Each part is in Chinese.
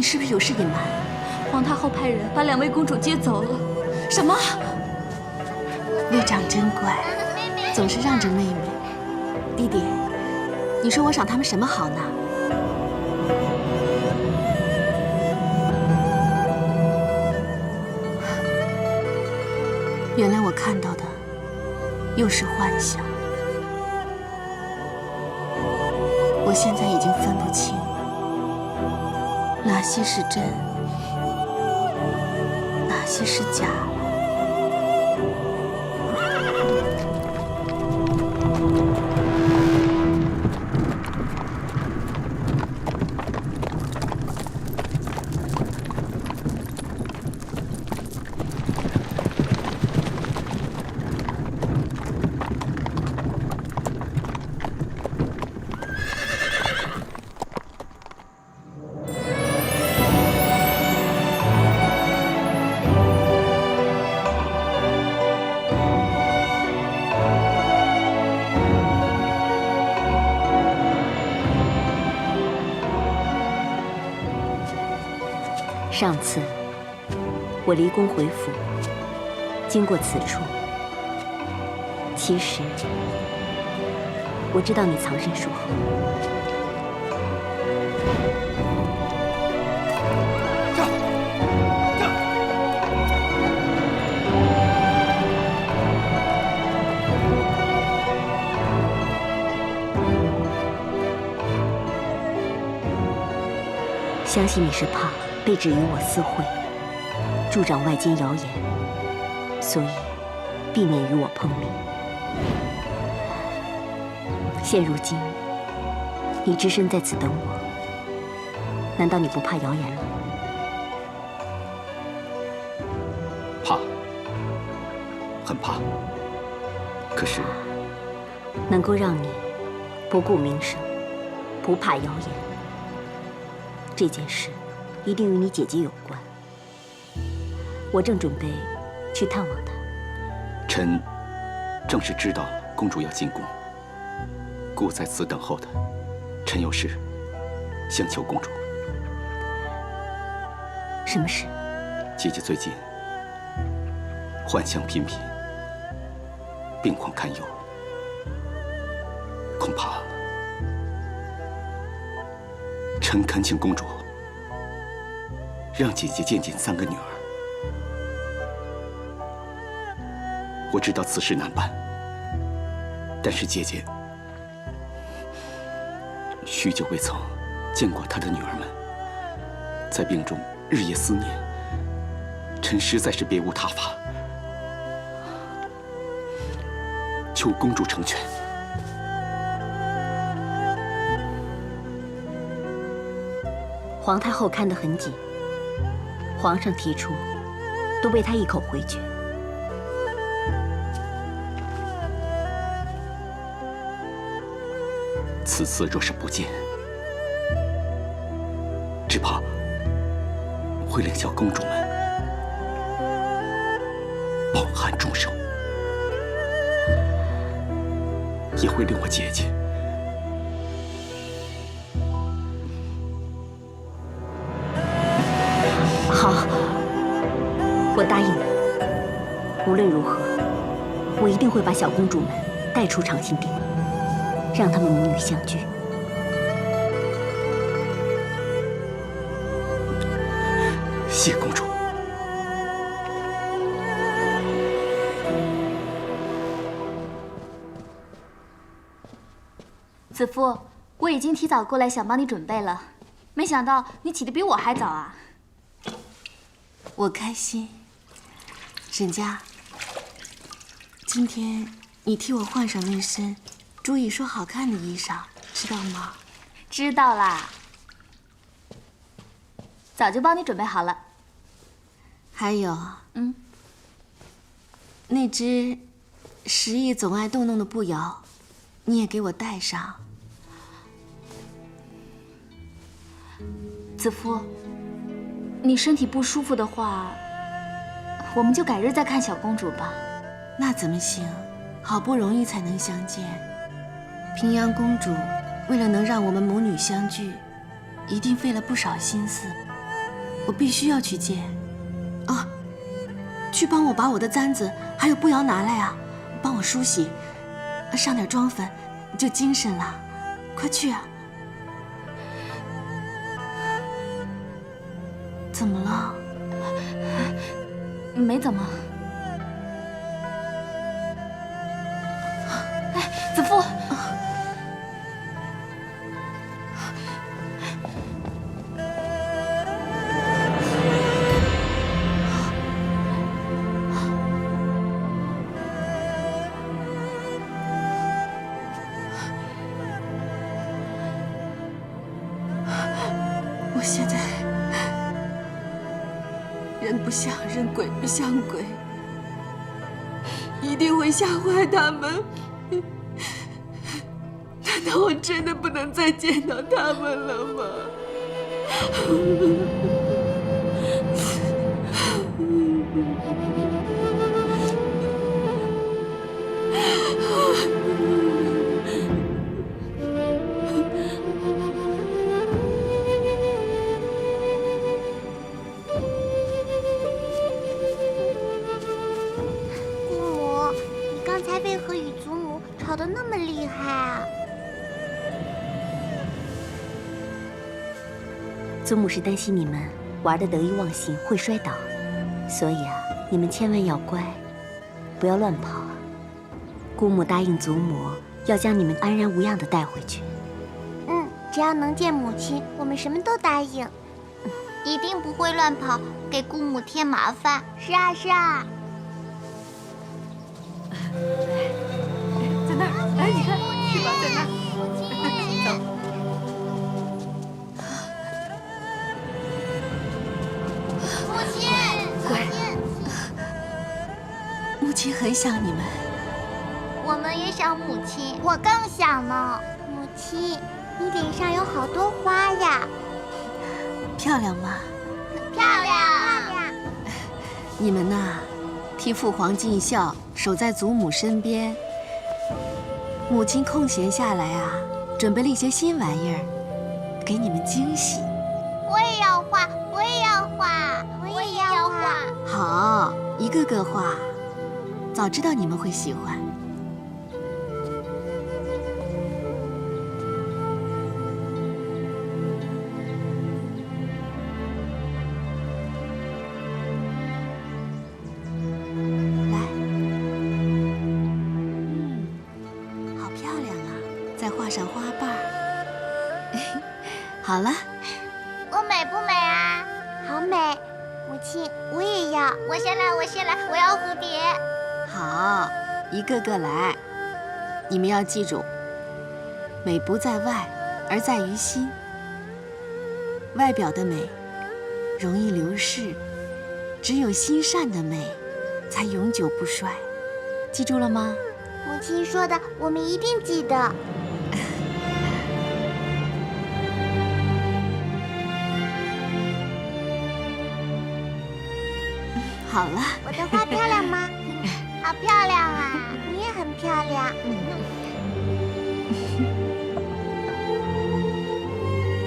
你是不是有事隐瞒？皇太后派人把2位公主接走了。什么？魏长真乖，总是让着妹妹。弟弟，你说我赏他们什么好呢？原来我看到的又是幻想。我现在已经分不清哪些是真，哪些是假了。上次我离宫回府，经过此处，其实我知道你藏身树后。相信你是怕被指与我私会，助长外间谣言，所以避免与我碰面。现如今，你只身在此等我，难道你不怕谣言了？怕，很怕。可是，能够让你不顾名声，不怕谣言，这件事一定与你姐姐有关。我正准备去探望她。臣正是知道公主要进宫，故在此等候的。臣有事相求公主。什么事？姐姐最近幻象频频，病况堪忧，恐怕臣恳请公主让姐姐见见3个女儿。我知道此事难办，但是姐姐许久未曾见过她的女儿们，在病中日夜思念，臣实在是别无他法，求公主成全。皇太后看得很紧，皇上提出，都被她一口回绝。此次若是不见，只怕会令小公主们饱含终生，也会令我姐姐好，我答应你。无论如何，我一定会把小公主们带出长辛殿，让她们母女相聚。谢公主。子夫，我已经提早过来想帮你准备了，没想到你起得比我还早啊！我开心。沈家，今天你替我换上那身朱姨说好看的衣裳，知道吗？知道啦，早就帮你准备好了。还有，那只10亿总爱动弄的步摇，你也给我带上。子夫，你身体不舒服的话，我们就改日再看小公主吧。那怎么行？好不容易才能相见，平阳公主为了能让我们母女相聚，一定费了不少心思。我必须要去接。啊，去帮我把我的簪子还有步摇拿来啊，帮我梳洗，上点妆粉，就精神了。快去啊！怎么了？没怎么。哎，子父。我现在人不像人，鬼不像鬼，一定会吓坏他们。难道我真的不能再见到他们了吗？吵得那么厉害啊！祖母是担心你们玩得得意忘形会摔倒，所以啊，你们千万要乖，不要乱跑啊。姑母答应祖母要将你们安然无恙地带回去。只要能见母亲，我们什么都答应，一定不会乱跑，给姑母添麻烦。是啊，是啊。在那儿，来，你看，去吧，在那儿。走。母亲，乖。母亲很想你们。我们也想母亲，我更想呢。母亲，你脸上有好多花呀，漂亮吗？漂亮。你们呐，替父皇尽孝，守在祖母身边。母亲空闲下来啊，准备了一些新玩意儿，给你们惊喜。我也要画，我也要画，我也要画。好，一个个画。早知道你们会喜欢。上花瓣儿，好了。我美不美啊？好美，母亲，我也要。我先来，我先来，我要蝴蝶。好，一个个来。你们要记住，美不在外，而在于心。外表的美容易流逝，只有心善的美才永久不衰。记住了吗？母亲说的，我们一定记得。好了，我的花漂亮吗？好漂亮啊！你也很漂亮。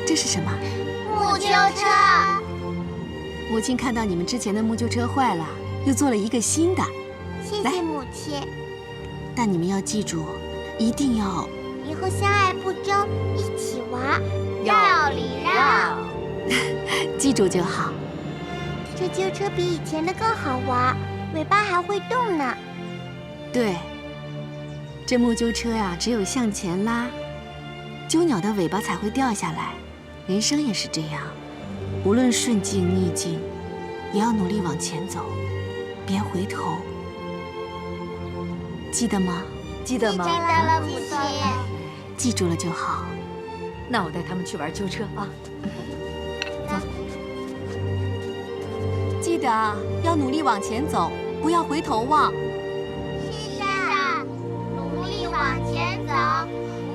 这是什么？木鸠车。母亲看到你们之前的木鸠车坏了，又做了一个新的。谢谢母亲。但你们要记住，一定要以后相爱不争，一起玩，绕里绕。记住就好。这鸠车比以前的更好玩，尾巴还会动呢。对，这木鸠车呀，只有向前拉，鸠鸟的尾巴才会掉下来。人生也是这样，无论顺境逆境，也要努力往前走，别回头。记得吗？记得吗？记得了，母亲。记住了就好。那我带他们去玩鸠车啊。记得要努力往前走，不要回头望。是的，努力往前走，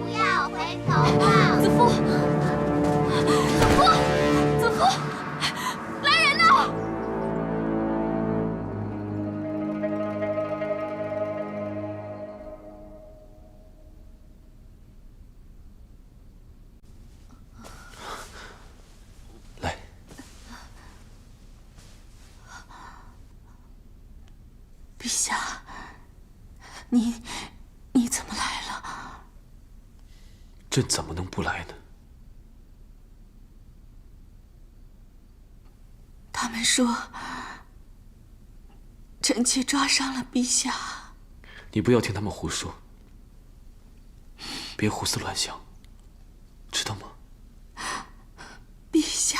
不要回头望。子父，子父，子父，来人呐！来，你怎么来了？朕怎么能不来呢？他们说，臣妾抓伤了陛下。你不要听他们胡说，别胡思乱想，知道吗？陛下，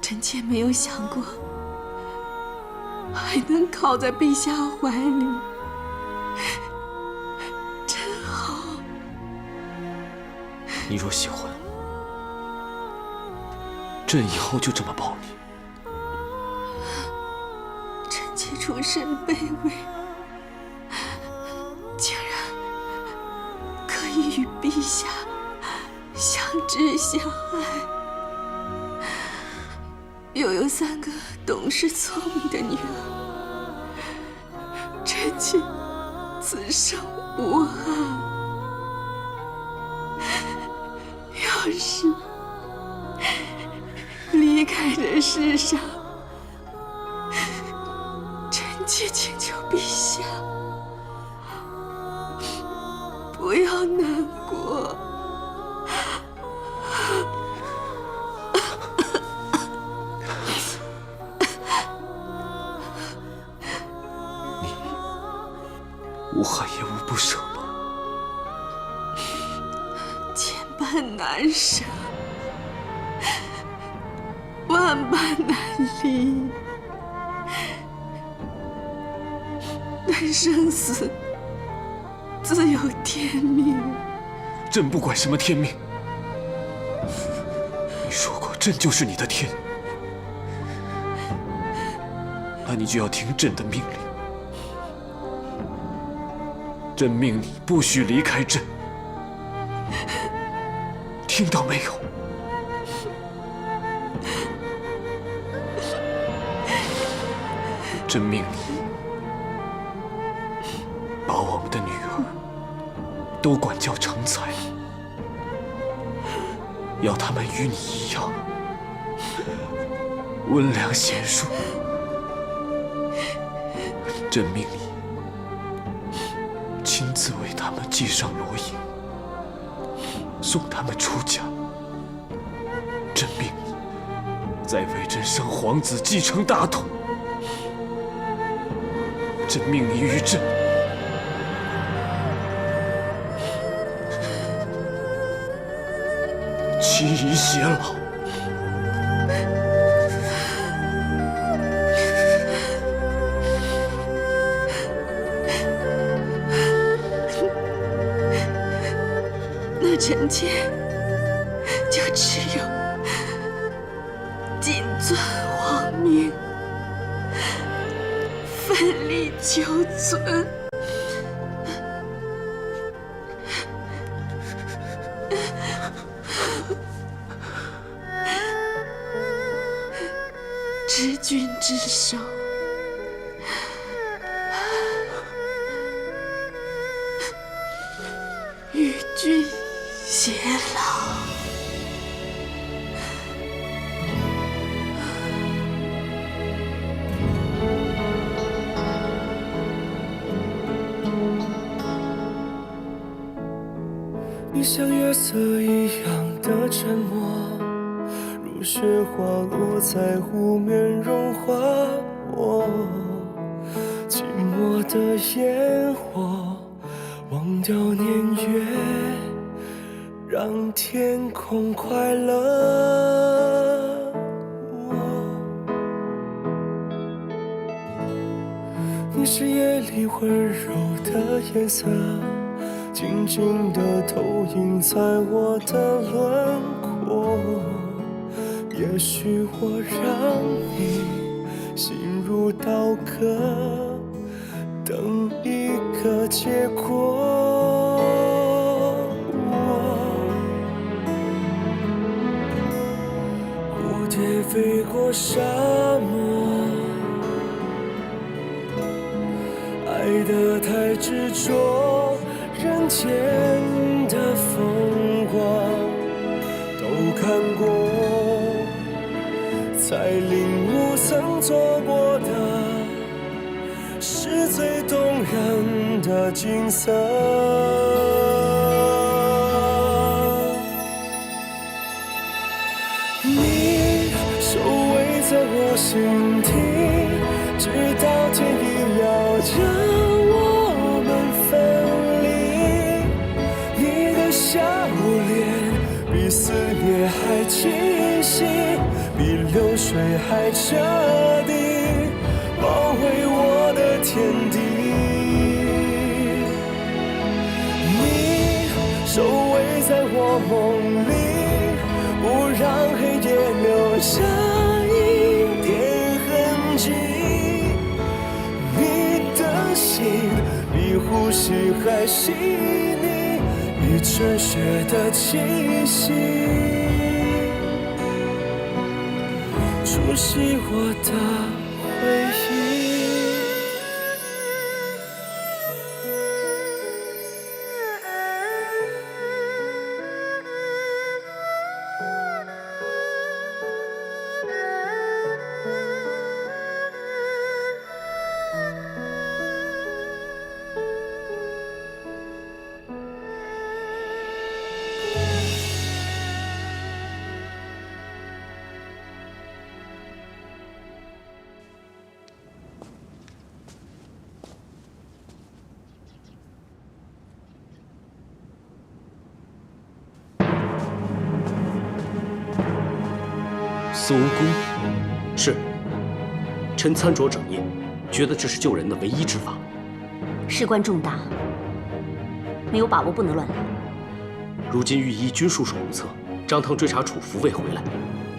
臣妾没有想过还能靠在陛下怀里，真好。你若喜欢，朕以后就这么抱你。臣妾出身卑微，竟然可以与陛下相知相爱。又有3个懂事聪明的女儿，臣妾此生无憾。要是离开这世上，臣妾请求陛下不要难过。无憾也无不舍吗？千般难舍，万般难离，但生死自有天命。朕不管什么天命，你说过朕就是你的天，那你就要听朕的命令。朕命你不许离开朕，听到没有？朕命你把我们的女儿都管教成才，要她们与你一样温良贤淑。朕命你亲自为他们系上罗衣，送他们出家。朕命你再为朕生皇子继承大统。朕命你与朕妻离偕老。那臣妾就只有谨遵皇命，奋力求存。执君之手，与君偕老。你像月色一样的沉默，如雪花落在湖面融化我。寂寞的烟火，忘掉年月，让天空快乐。你是夜里温柔的颜色，静静地投影在我的轮廓。也许我让你心如刀割，等一个结果。蝴蝶飞过沙漠，爱得太执着，人间的风光看过，才领悟曾做过的是最动人的景色。你守卫在我心底，直到天意要将我们分离。你的笑脸比思念还清晰，比流水还彻底，包围我的天地。你守卫在我梦里，不让黑夜留下一点痕迹。你的心比呼吸还细腻，比春雪的气息，触袭我的回忆。搜宫是，臣参酌整夜，觉得这是救人的唯一之法。事关重大，没有把握不能乱来。如今御医均束手无策，张汤追查楚服未回来，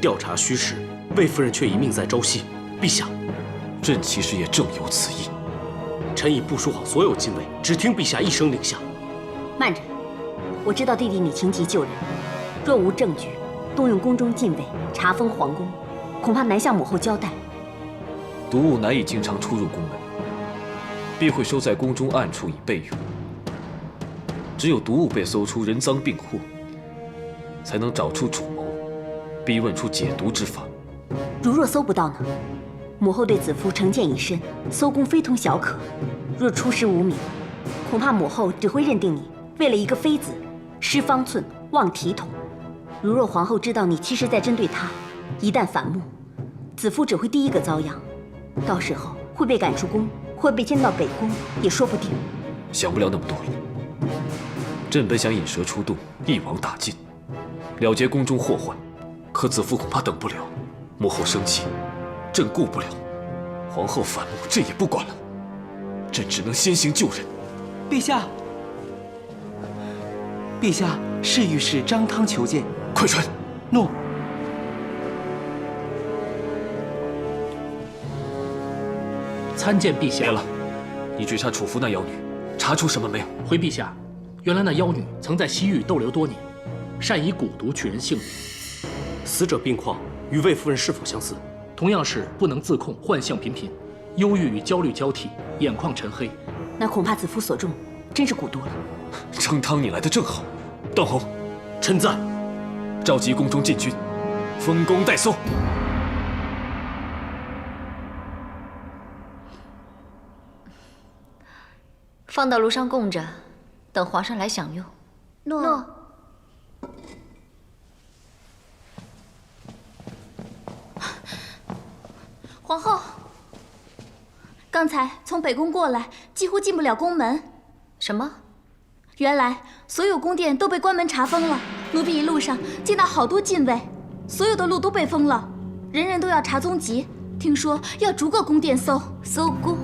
调查虚实，魏夫人却已命在朝夕。陛下，朕其实也正有此意。臣已部署好所有禁卫，只听陛下一声令下。慢着，我知道弟弟你情急救人，若无证据，动用宫中禁卫查封皇宫，恐怕难向母后交代。毒物乃已经常出入宫门，必会收在宫中暗处以备用。只有毒物被搜出人赃并获，才能找出主谋，逼问出解毒之法。如若搜不到呢？母后对子夫成见已深，搜宫非同小可。若出师无名，恐怕母后只会认定你为了一个妃子，失方寸，忘体统。如若皇后知道你其实在针对她，一旦反目，子夫只会第一个遭殃，到时候会被赶出宫，或被迁到北宫，也说不定。想不了那么多了。朕本想引蛇出洞，一网打尽，了结宫中祸患，可子夫恐怕等不了。母后生气，朕顾不了；皇后反目，朕也不管了。朕只能先行救人。陛下，陛下，侍御史张汤求见。快传。诺。参见陛下。别了，你追查楚服那妖女，查出什么没有？回陛下，原来那妖女曾在西域逗留多年，善以蛊毒取人性命。死者病况与魏夫人是否相似？同样是不能自控，幻象频频，忧郁与焦虑交替，眼眶沉黑。那恐怕子夫所中真是蛊毒了。张汤，你来得正好。邓弘，臣在。召集宫中禁军，封宫待搜。放到炉上供着，等皇上来享用。诺。皇后，刚才从北宫过来，几乎进不了宫门。什么？原来所有宫殿都被关门查封了，奴婢一路上见到好多禁卫，所有的路都被封了，人人都要查踪籍。听说要逐个宫殿搜宫，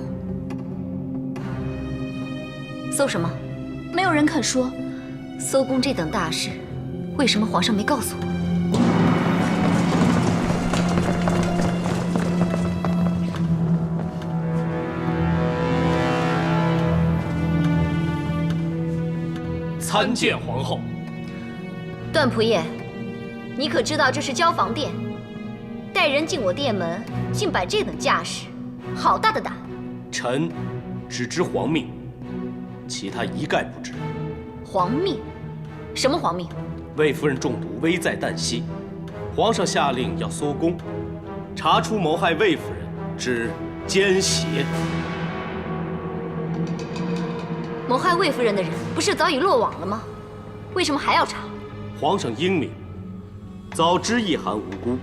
搜什么？没有人肯说。搜宫这等大事，为什么皇上没告诉我？参见皇后。段仆夜，你可知道这是交房殿？带人进我殿门，竟摆这等架势，好大的胆！臣只知皇命，其他一概不知。皇命？什么皇命？魏夫人中毒，危在旦夕，皇上下令要搜宫，查出谋害魏夫人之奸邪。谋害魏夫人的人不是早已落网了吗？为什么还要查？皇上英明，早知一寒无辜，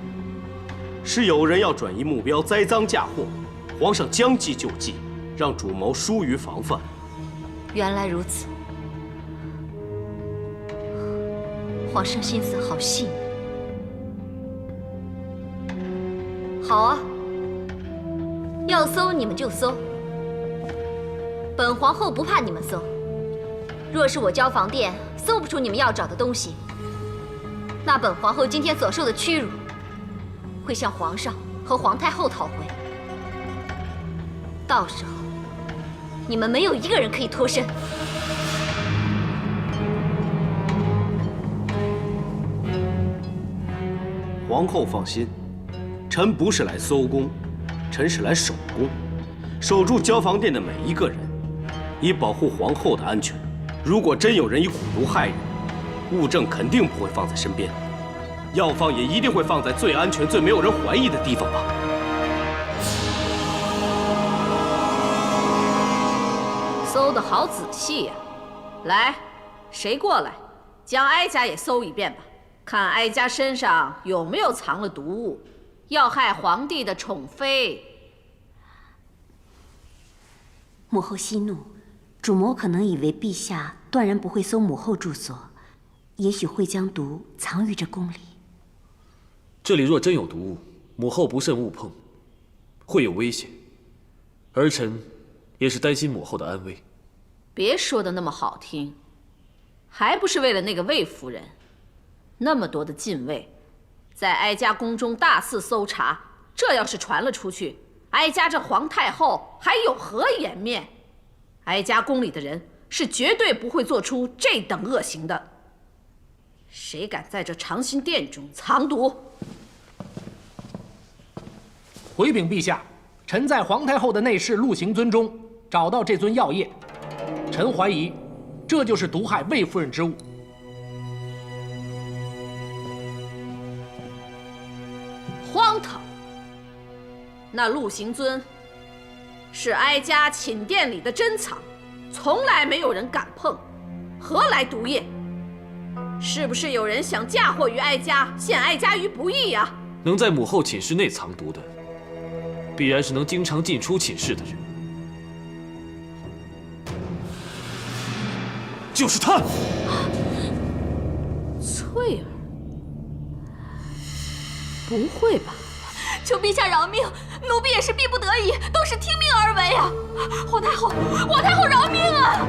是有人要转移目标，栽赃嫁祸。皇上将计就计，让主谋疏于防范。原来如此，皇上心思好细腻。好啊，要搜你们就搜，本皇后不怕你们搜。若是我交房殿搜不出你们要找的东西，那本皇后今天所受的屈辱，会向皇上和皇太后讨回。到时候，你们没有一个人可以脱身。皇后放心，臣不是来搜宫，臣是来守宫，守住交房殿的每一个人，以保护皇后的安全。如果真有人以蛊毒害人，物证肯定不会放在身边，药方也一定会放在最安全、最没有人怀疑的地方吧。搜得好仔细呀！来，谁过来，将哀家也搜一遍吧，看哀家身上有没有藏了毒物，要害皇帝的宠妃。母后息怒，主谋可能以为陛下断然不会搜母后住所，也许会将毒藏于这宫里。这里若真有毒物，母后不慎误碰，会有危险。儿臣也是担心母后的安危。别说的那么好听，还不是为了那个魏夫人？那么多的禁卫，在哀家宫中大肆搜查，这要是传了出去，哀家这皇太后还有何颜面？哀家宫里的人是绝对不会做出这等恶行的。谁敢在这长辛殿中藏毒？回禀陛下，臣在皇太后的内侍陆行尊中找到这尊药液，臣怀疑这就是毒害魏夫人之物。荒唐！那陆行尊是哀家寝殿里的珍藏，从来没有人敢碰，何来毒液？是不是有人想嫁祸于哀家，陷哀家于不义啊？能在母后寝室内藏毒的，必然是能经常进出寝室的人。就是他，翠儿，不会吧？求陛下饶命，奴婢也是逼不得已，都是听命而为啊！皇太后，皇太后饶命啊！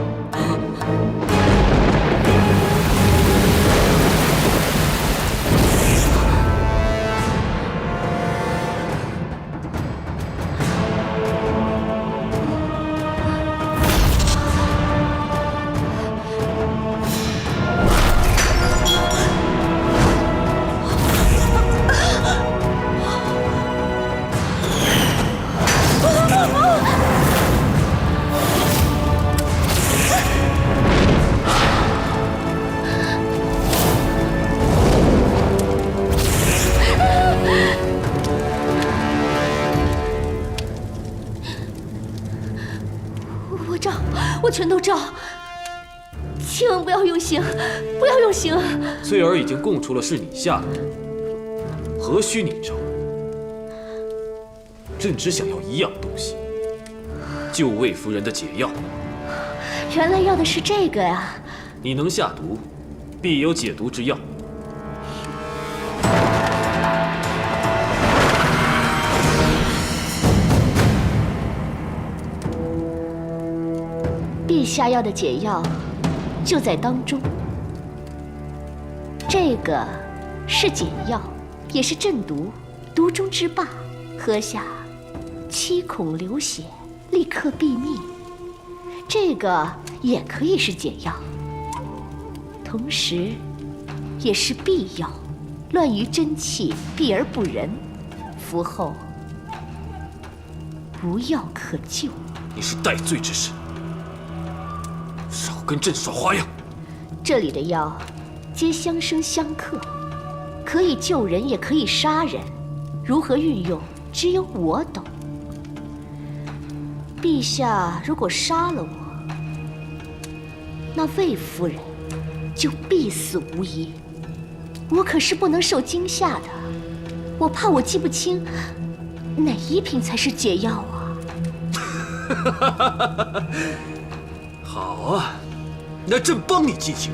我全都照，千万不要用刑，不要用刑！翠儿已经供出了是你下的毒，何须你照？朕只想要一样东西，救魏夫人的解药。原来要的是这个呀！你能下毒，必有解毒之药。陛下要的解药就在当中。这个是解药，也是镇毒，毒中之霸。喝下，七孔流血，立刻毙命。这个也可以是解药，同时也是避药，乱于真气，避而不仁。服后无药可救。你是戴罪之身，少跟朕耍花样！这里的药皆相生相克，可以救人，也可以杀人，如何运用，只有我懂。陛下如果杀了我，那魏夫人就必死无疑。我可是不能受惊吓的，我怕我记不清哪一瓶才是解药啊。好啊，那朕帮你记清。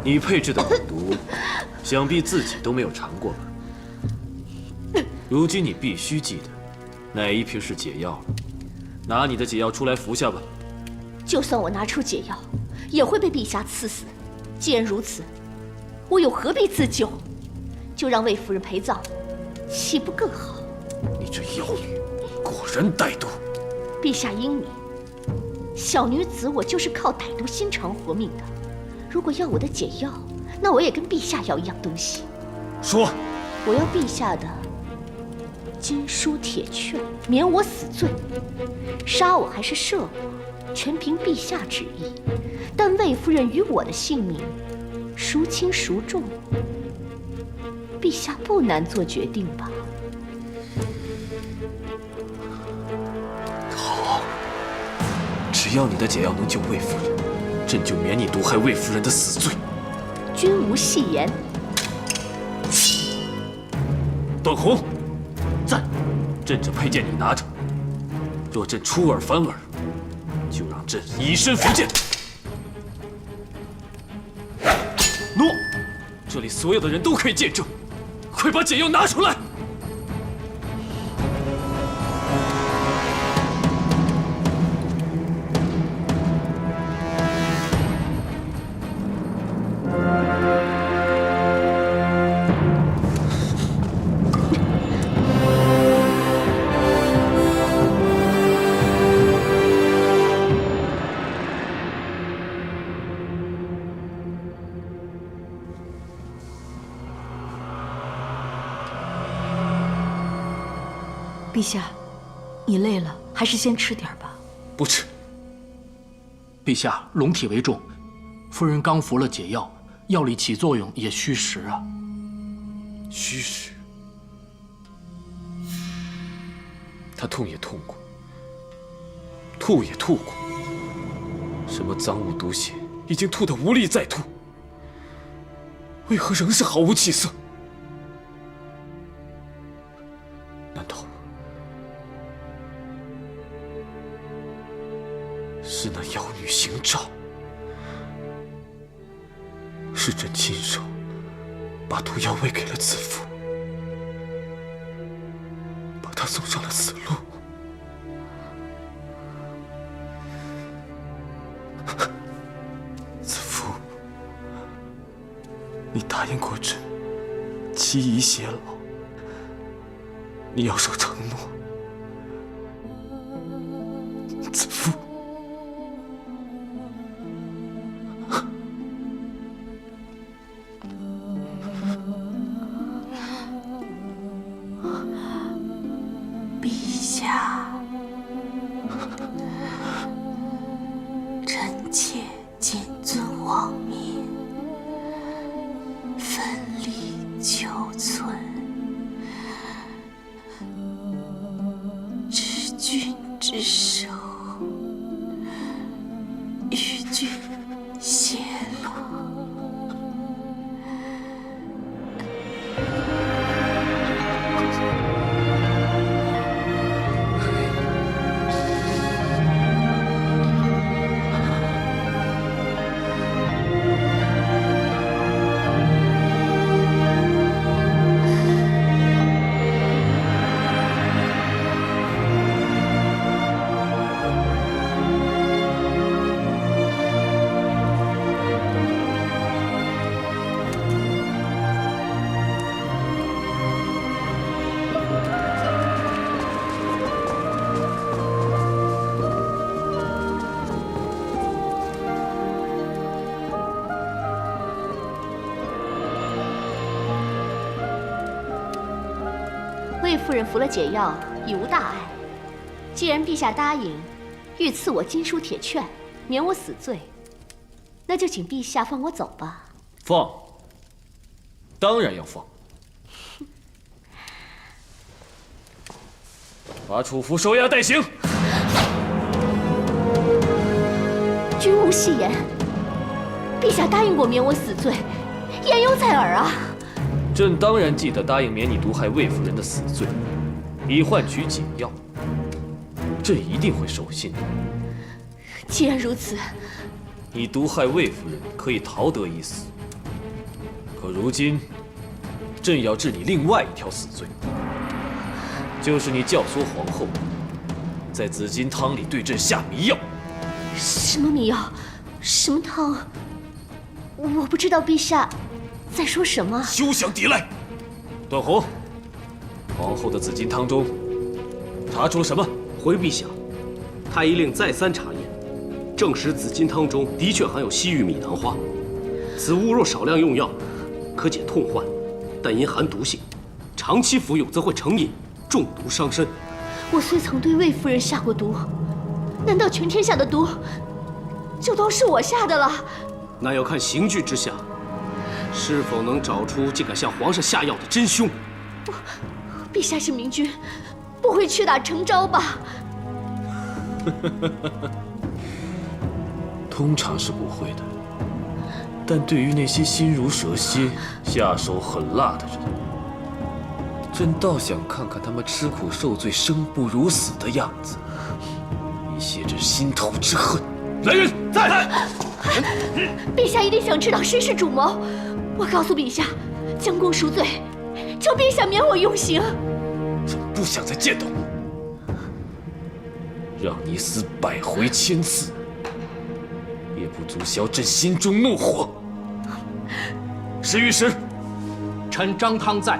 你配制的蛊毒，想必自己都没有尝过吧？如今你必须记得，哪一瓶是解药了。拿你的解药出来服下吧。就算我拿出解药，也会被陛下赐死。既然如此，我又何必自救？就让魏夫人陪葬，岂不更好？你这妖女，果然歹毒。陛下英明，小女子我就是靠歹毒心肠活命的。如果要我的解药，那我也跟陛下要一样东西。说，我要陛下的金书铁券，免我死罪。杀我还是赦我，全凭陛下旨意。但魏夫人与我的性命，孰轻孰重？陛下不难做决定吧？好，只要你的解药能救魏夫人，朕就免你毒害魏夫人的死罪。君无戏言。段宏，在，朕这佩剑你拿着。若朕出尔反尔，就让朕以身伏剑。诺，这里所有的人都可以见证。快把解药拿出来！陛下，你累了，还是先吃点吧。不吃。陛下，龙体为重，夫人刚服了解药，药力起作用也需时啊。虚实。他痛也痛过，吐也吐过，什么脏污毒血已经吐得无力再吐，为何仍是毫无起色？难道是那妖女行诈？是朕亲手把毒药喂给了子父，把他送上了死路。子父，你答应过朕，妻宜偕老，你要守承诺。子父。陛下，臣妾谨遵王命，奋力求存，知君之手，与君偕老。魏夫人服了解药，已无大碍。既然陛下答应，欲赐我金书铁券，免我死罪，那就请陛下放我走吧。放，当然要放。把楚服收押待刑。君无戏言，陛下答应过免我死罪，言犹在耳啊。朕当然记得答应免你毒害魏夫人的死罪，以换取解药。朕一定会守信的。既然如此，你毒害魏夫人可以逃得一死，可如今，朕要治你另外一条死罪，就是你教唆皇后在紫金汤里对朕下迷药。什么迷药？什么汤？我不知道陛下在说什么。休想抵赖！段宏，皇后的紫金汤中查出了什么？回陛下，太医令再三查验，证实紫金汤中的确含有西域米囊花。此物若少量用药，可解痛患，但因含毒性，长期服用则会成瘾，中毒伤身。我虽曾对魏夫人下过毒，难道全天下的毒就都是我下的了？那要看刑具之下，是否能找出竟敢向皇上下药的真凶。陛下是明君，不会屈打成招吧？通常是不会的，但对于那些心如蛇蝎、下手狠辣的人，朕倒想看看他们吃苦受罪、生不如死的样子，以泄朕心头之恨。来人，在！陛下一定想知道谁是主谋。我告诉陛下，将功赎罪，求陛下免我用刑。朕不想再见到你，让你死100回1000次，也不足消朕心中怒火。是御史，臣张汤在。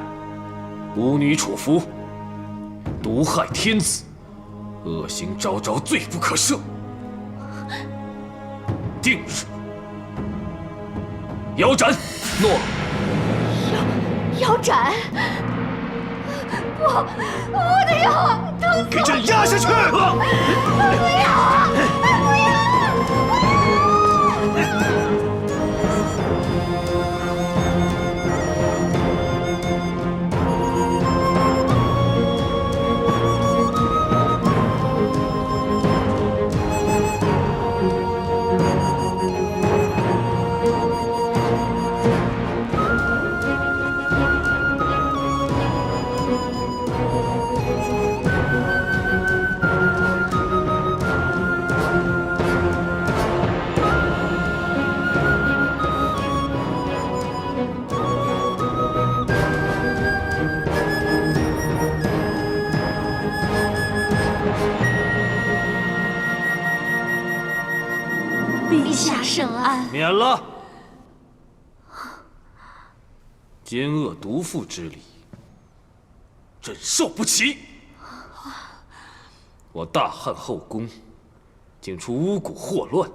巫女楚服，毒害天子，恶行昭昭，罪不可赦。定日腰斩。诺。腰斩！我的腰啊，疼死我！给朕压下去！不要啊！不要！陛下圣安。免了。奸恶毒妇之礼，朕受不起。我大汉后宫竟出巫蛊祸乱，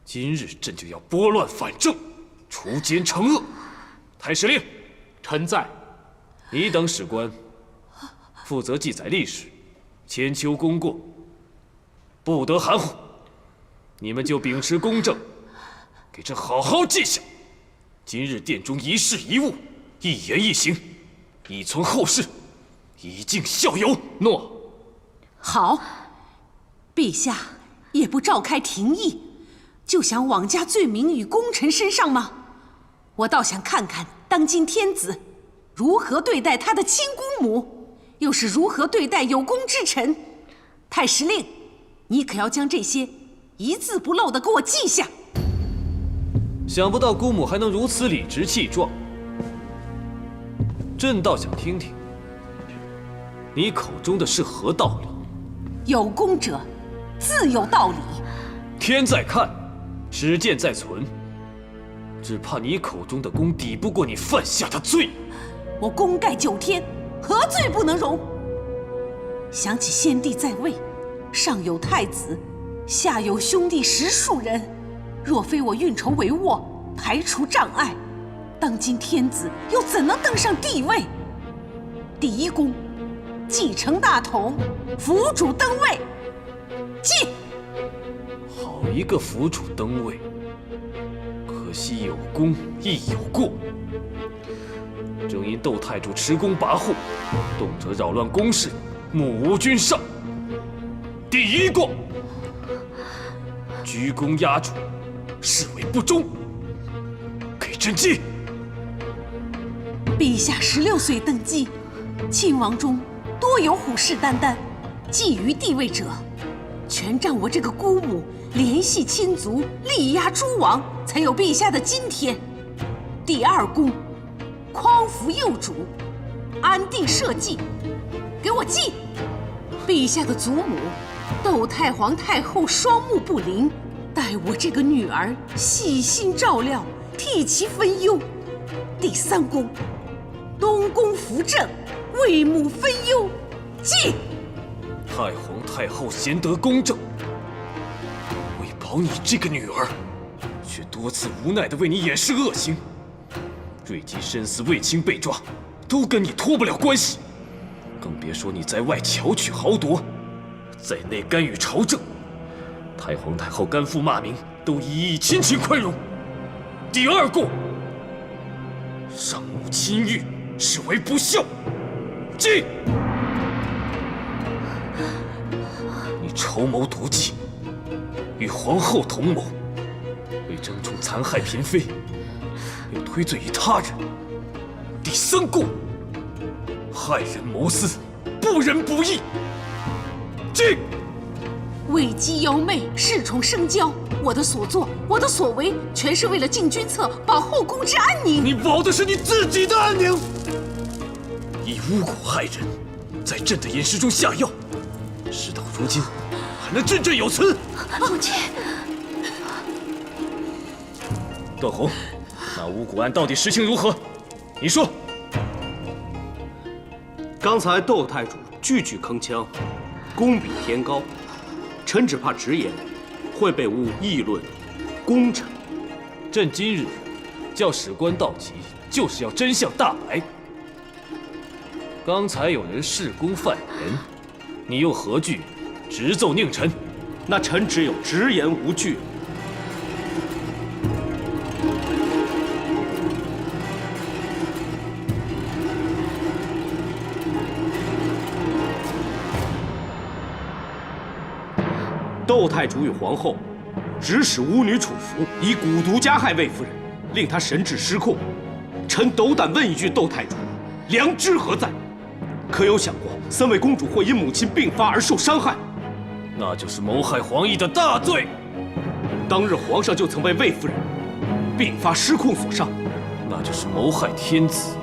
今日朕就要拨乱反正，除奸惩恶。太史令，臣在。你等史官负责记载历史，千秋功过，不得含糊。你们就秉持公正，给朕好好记下今日殿中一事一物、一言一行，以存后世，以敬校友。诺。好，陛下也不召开廷议，就想妄加罪名于功臣身上吗？我倒想看看当今天子如何对待他的亲姑母，又是如何对待有功之臣。太史令，你可要将这些一字不漏地给我记下。想不到姑母还能如此理直气壮，朕倒想听听你口中的是何道理。有功者自有道理。天在看，史鉴在存，只怕你口中的功抵不过你犯下的罪。我功盖9天，何罪不能容？想起先帝在位，上有太子，下有兄弟10数人，若非我运筹帷幄，排除障碍，当今天子又怎能登上帝位？第一功，继承大统，辅主登位。进！好一个辅主登位，可惜有功亦有过。正因窦太主持功跋扈，动辄扰乱宫事，目无君上。第一过，居功压主，视为不忠，给朕记。陛下16岁登基，亲王中多有虎视眈眈、觊觎帝位者，全仗我这个姑母联系亲族，力压诸王，才有陛下的今天。第二功，匡扶幼主，安定社稷，给我记！陛下的祖母窦太皇太后双目不灵，待我这个女儿细心照料，替其分忧。第三功，东宫扶正，为母分忧，记！太皇太后贤德公正，为保你这个女儿，却多次无奈地为你掩饰恶行。瑞吉身死，卫青被抓，都跟你脱不了关系，更别说你在外巧取豪夺，在内干预朝政。太皇太后甘父骂名，都一一亲情宽容。第二过，伤母亲玉，视为不孝，记！你筹谋毒计，与皇后同谋，为争宠残害嫔妃，又推罪于他人。第三过，害人谋私，不仁不义，记！为姬邀妹，恃宠生骄，我的所作，我的所为，全是为了进军策，保后宫之安宁。你保的是你自己的安宁，以巫蛊害人，在朕的饮食中下药，事到如今，还能振振有词。母亲，段宏，那巫蛊案到底实情如何？你说。刚才窦太主句句铿锵，功比天高，臣只怕直言会被诬议论功臣。朕今日叫史官到齐，就是要真相大白。刚才有人恃功犯言，你又何惧直奏佞臣？那臣只有直言无惧。窦太主与皇后指使巫女楚服以蛊毒加害魏夫人，令她神志失控。臣斗胆问一句，窦太主，良知何在？可有想过三位公主会因母亲病发而受伤害？那就是谋害皇义的大罪。当日皇上就曾被魏夫人病发失控所伤，那就是谋害天子，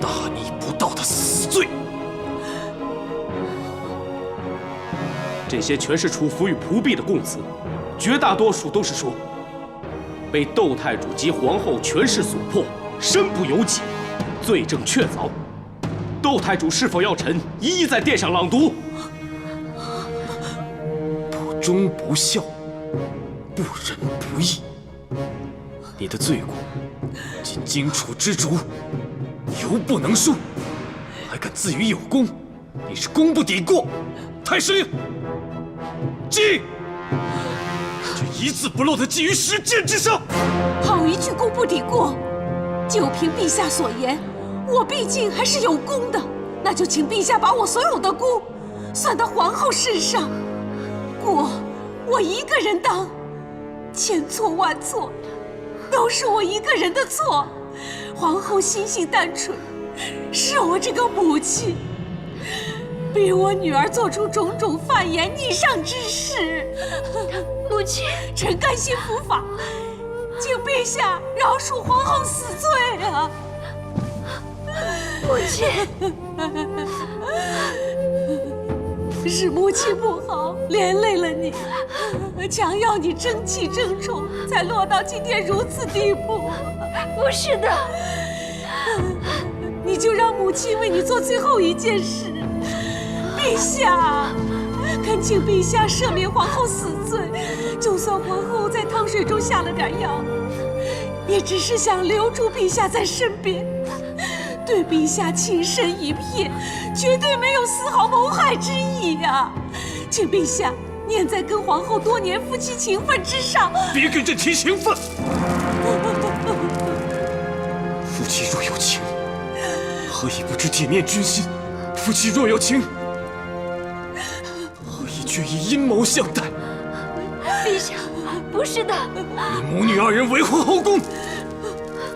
大逆不道的死罪。这些全是楚服与仆婢的供词，绝大多数都是说被窦太主及皇后权势所迫，身不由己，罪证确凿。窦太主是否要臣一一在殿上朗读？不忠不孝，不仁不义，你的罪过仅荆楚之竹，犹不能恕，还敢自诩有功，你是功不抵过。太师令，记！这一字不漏地记于实践之上。好一句功不抵过！就凭陛下所言，我毕竟还是有功的，那就请陛下把我所有的功算到皇后身上。过，我一个人当，千错万错，都是我一个人的错。皇后心性单纯，是我这个母亲逼我女儿做出种种犯言逆上之事。母亲，臣甘心伏法，请陛下饶恕皇后死罪啊！母亲，是母亲不好，连累了你，强要你争气争宠，才落到今天如此地步。不是的，你就让母亲为你做最后一件事。陛下，恳请陛下赦免皇后死罪。就算皇后在汤水中下了点药，也只是想留住陛下在身边，对陛下情深一片，绝对没有丝毫谋害之意呀！请陛下念在跟皇后多年夫妻情分之上，别跟朕提情分。夫妻若有情，何以不知铁面君心？夫妻若有情，何以却以阴谋相待？陛下，不是的。你母女二人为祸后宫，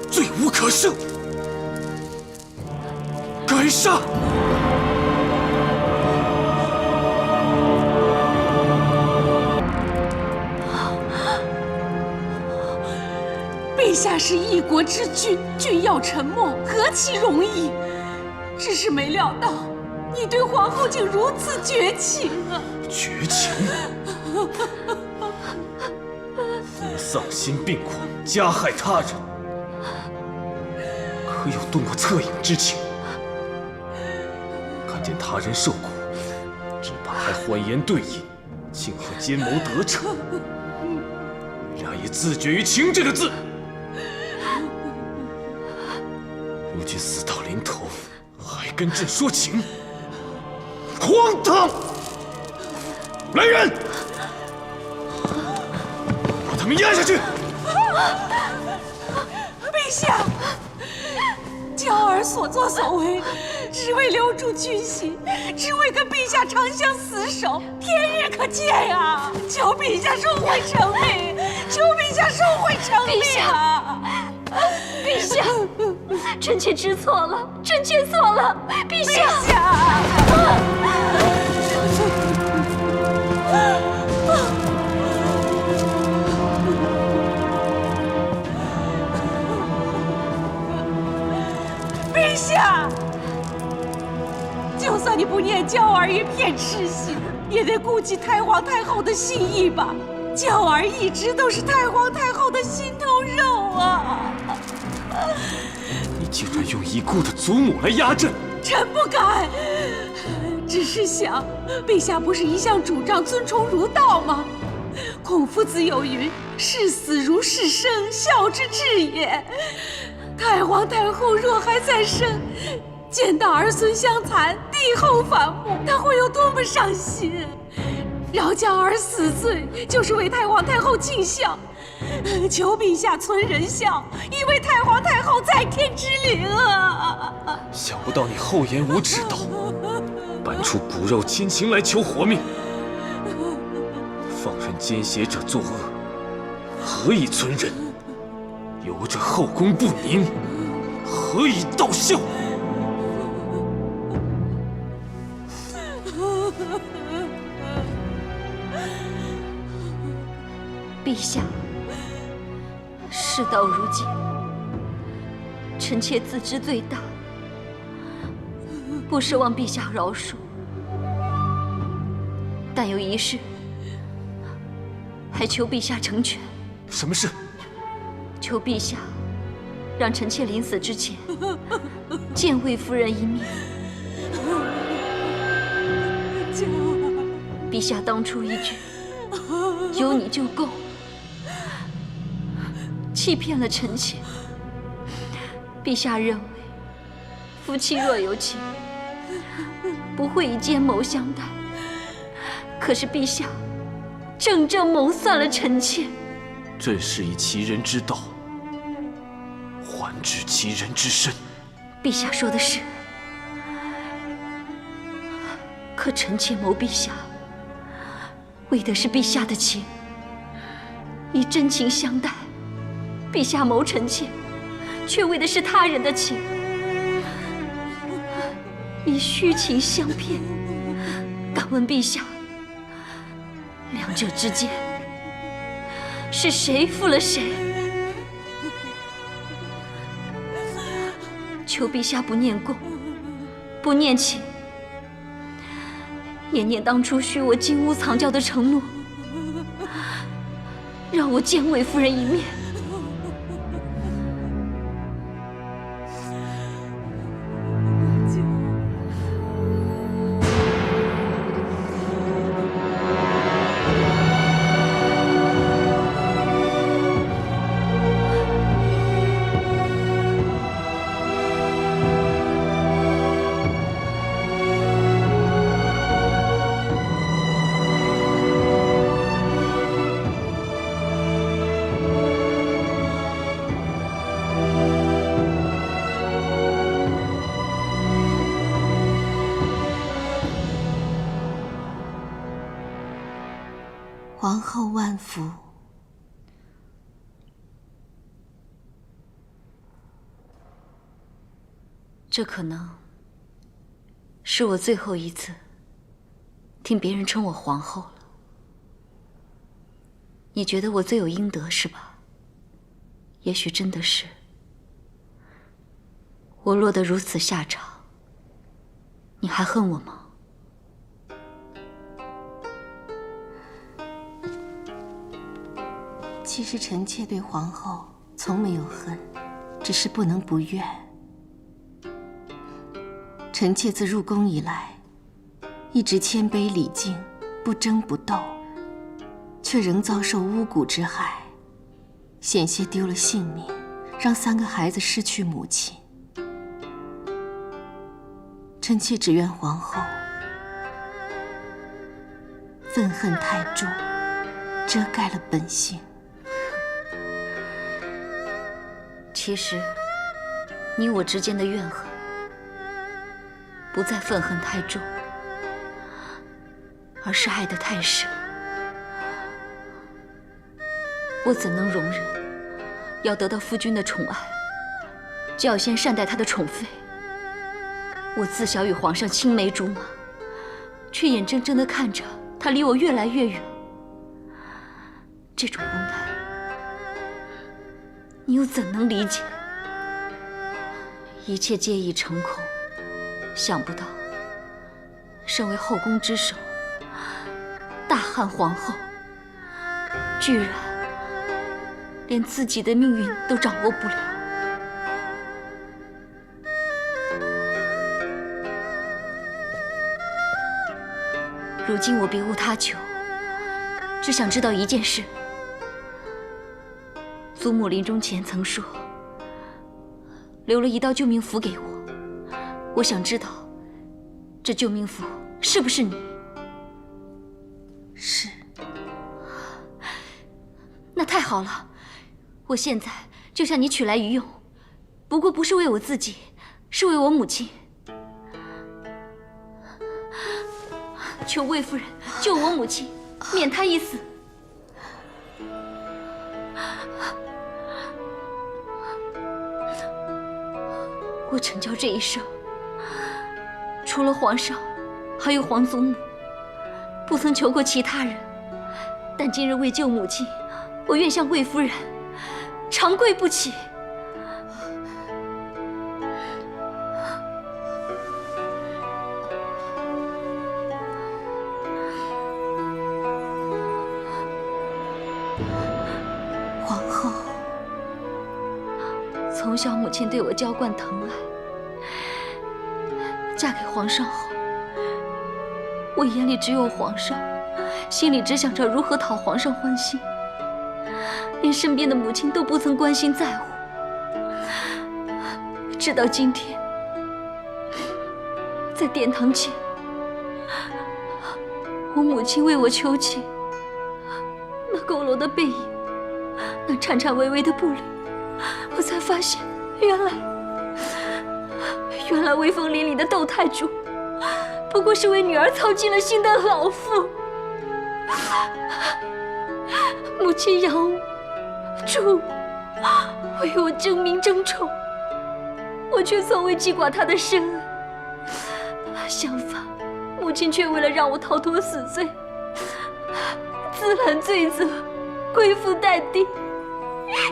罪无可赦，该杀！陛下是一国之君，君要沉默，何其容易！只是没料到，你对皇后竟如此绝情啊！绝情！你丧心病狂，加害他人，可有动过恻隐之情？看见他人受苦，只怕还欢颜对饮，庆贺奸谋得逞。你俩也自绝于情这个字。如今死到临头，还跟朕说情，荒唐！来人，把他们押下去！陛下，娇儿所作所为，只为留住君心，只为跟陛下长相厮守，天日可见呀！求陛下收回成命，求陛下收回成命啊！陛下，臣妾知错了，臣妾错了，陛下。陛下。陛下，就算你不念娇儿一片痴心，也得顾及太皇太后的心意吧。娇儿一直都是太皇太后的心头肉啊！你竟然用已故的祖母来压朕！臣不敢，只是想，陛下不是一向主张尊崇儒道吗？孔夫子有云：“视死如视生，孝之至也。”太皇太后若还在生，见到儿孙相残，帝后反目，她会有多么伤心！饶娇儿死罪，就是为太皇太后尽孝。求陛下存仁孝，以为太皇太后在天之灵啊！想不到你厚颜无耻到搬出骨肉亲情来求活命，放任奸邪者作恶，何以存仁？由着后宫不宁，何以道孝？陛下，事到如今，臣妾自知罪大，不奢望陛下饶恕。但有一事，还求陛下成全。什么事？求陛下让臣妾临死之前见魏夫人一面。陛下当初一句“有你就够”，欺骗了臣妾。陛下认为夫妻若有情，不会以奸谋相待。可是陛下正谋算了臣妾。朕是以其人之道还治其人之身。陛下说的是，可臣妾谋陛下，为的是陛下的情，以真情相待；陛下谋臣妾，却为的是他人的情，以虚情相骗。敢问陛下，两者之间是谁负了谁？求陛下不念公，不念情，也念当初许我金屋藏娇的承诺，让我见魏夫人一面。皇后万福。这可能是我最后一次听别人称我皇后了。你觉得我罪有应得是吧？也许真的是。我落得如此下场，你还恨我吗？其实臣妾对皇后从没有恨，只是不能不怨。臣妾自入宫以来，一直谦卑礼敬，不争不斗，却仍遭受巫蛊之害，险些丢了性命，让3个孩子失去母亲。臣妾只怨皇后愤恨太重，遮盖了本性。其实，你我之间的怨恨，不再愤恨太重，而是爱得太深。我怎能容忍要得到夫君的宠爱，就要先善待他的宠妃？我自小与皇上青梅竹马，却眼睁睁地看着他离我越来越远。这种无奈，你又怎能理解？一切皆已成空，想不到，身为后宫之首，大汉皇后，居然连自己的命运都掌握不了。如今我别无他求，只想知道一件事。祖母临终前曾说，留了一道救命符给我，我想知道，这救命符是不是你？是。那太好了，我现在就向你取来一用，不过不是为我自己，是为我母亲。求魏夫人救我母亲，免她一死。我陈娇这一生，除了皇上，还有皇祖母，不曾求过其他人。但今日为救母亲，我愿向魏夫人长跪不起。皇后，从小母亲对我娇惯疼爱，嫁给皇上后，我眼里只有皇上，心里只想着如何讨皇上欢心，连身边的母亲都不曾关心在乎。直到今天，在殿堂前，我母亲为我求情，那佝偻的背影，那颤颤巍巍的步履，我才发现，原来威风凛凛的窦太主，不过是为女儿操尽了心的老妇。母亲养我、助我，为我争名争宠，我却从未记挂她的深爱。相反，母亲却为了让我逃脱死罪，自揽罪责，归附待定，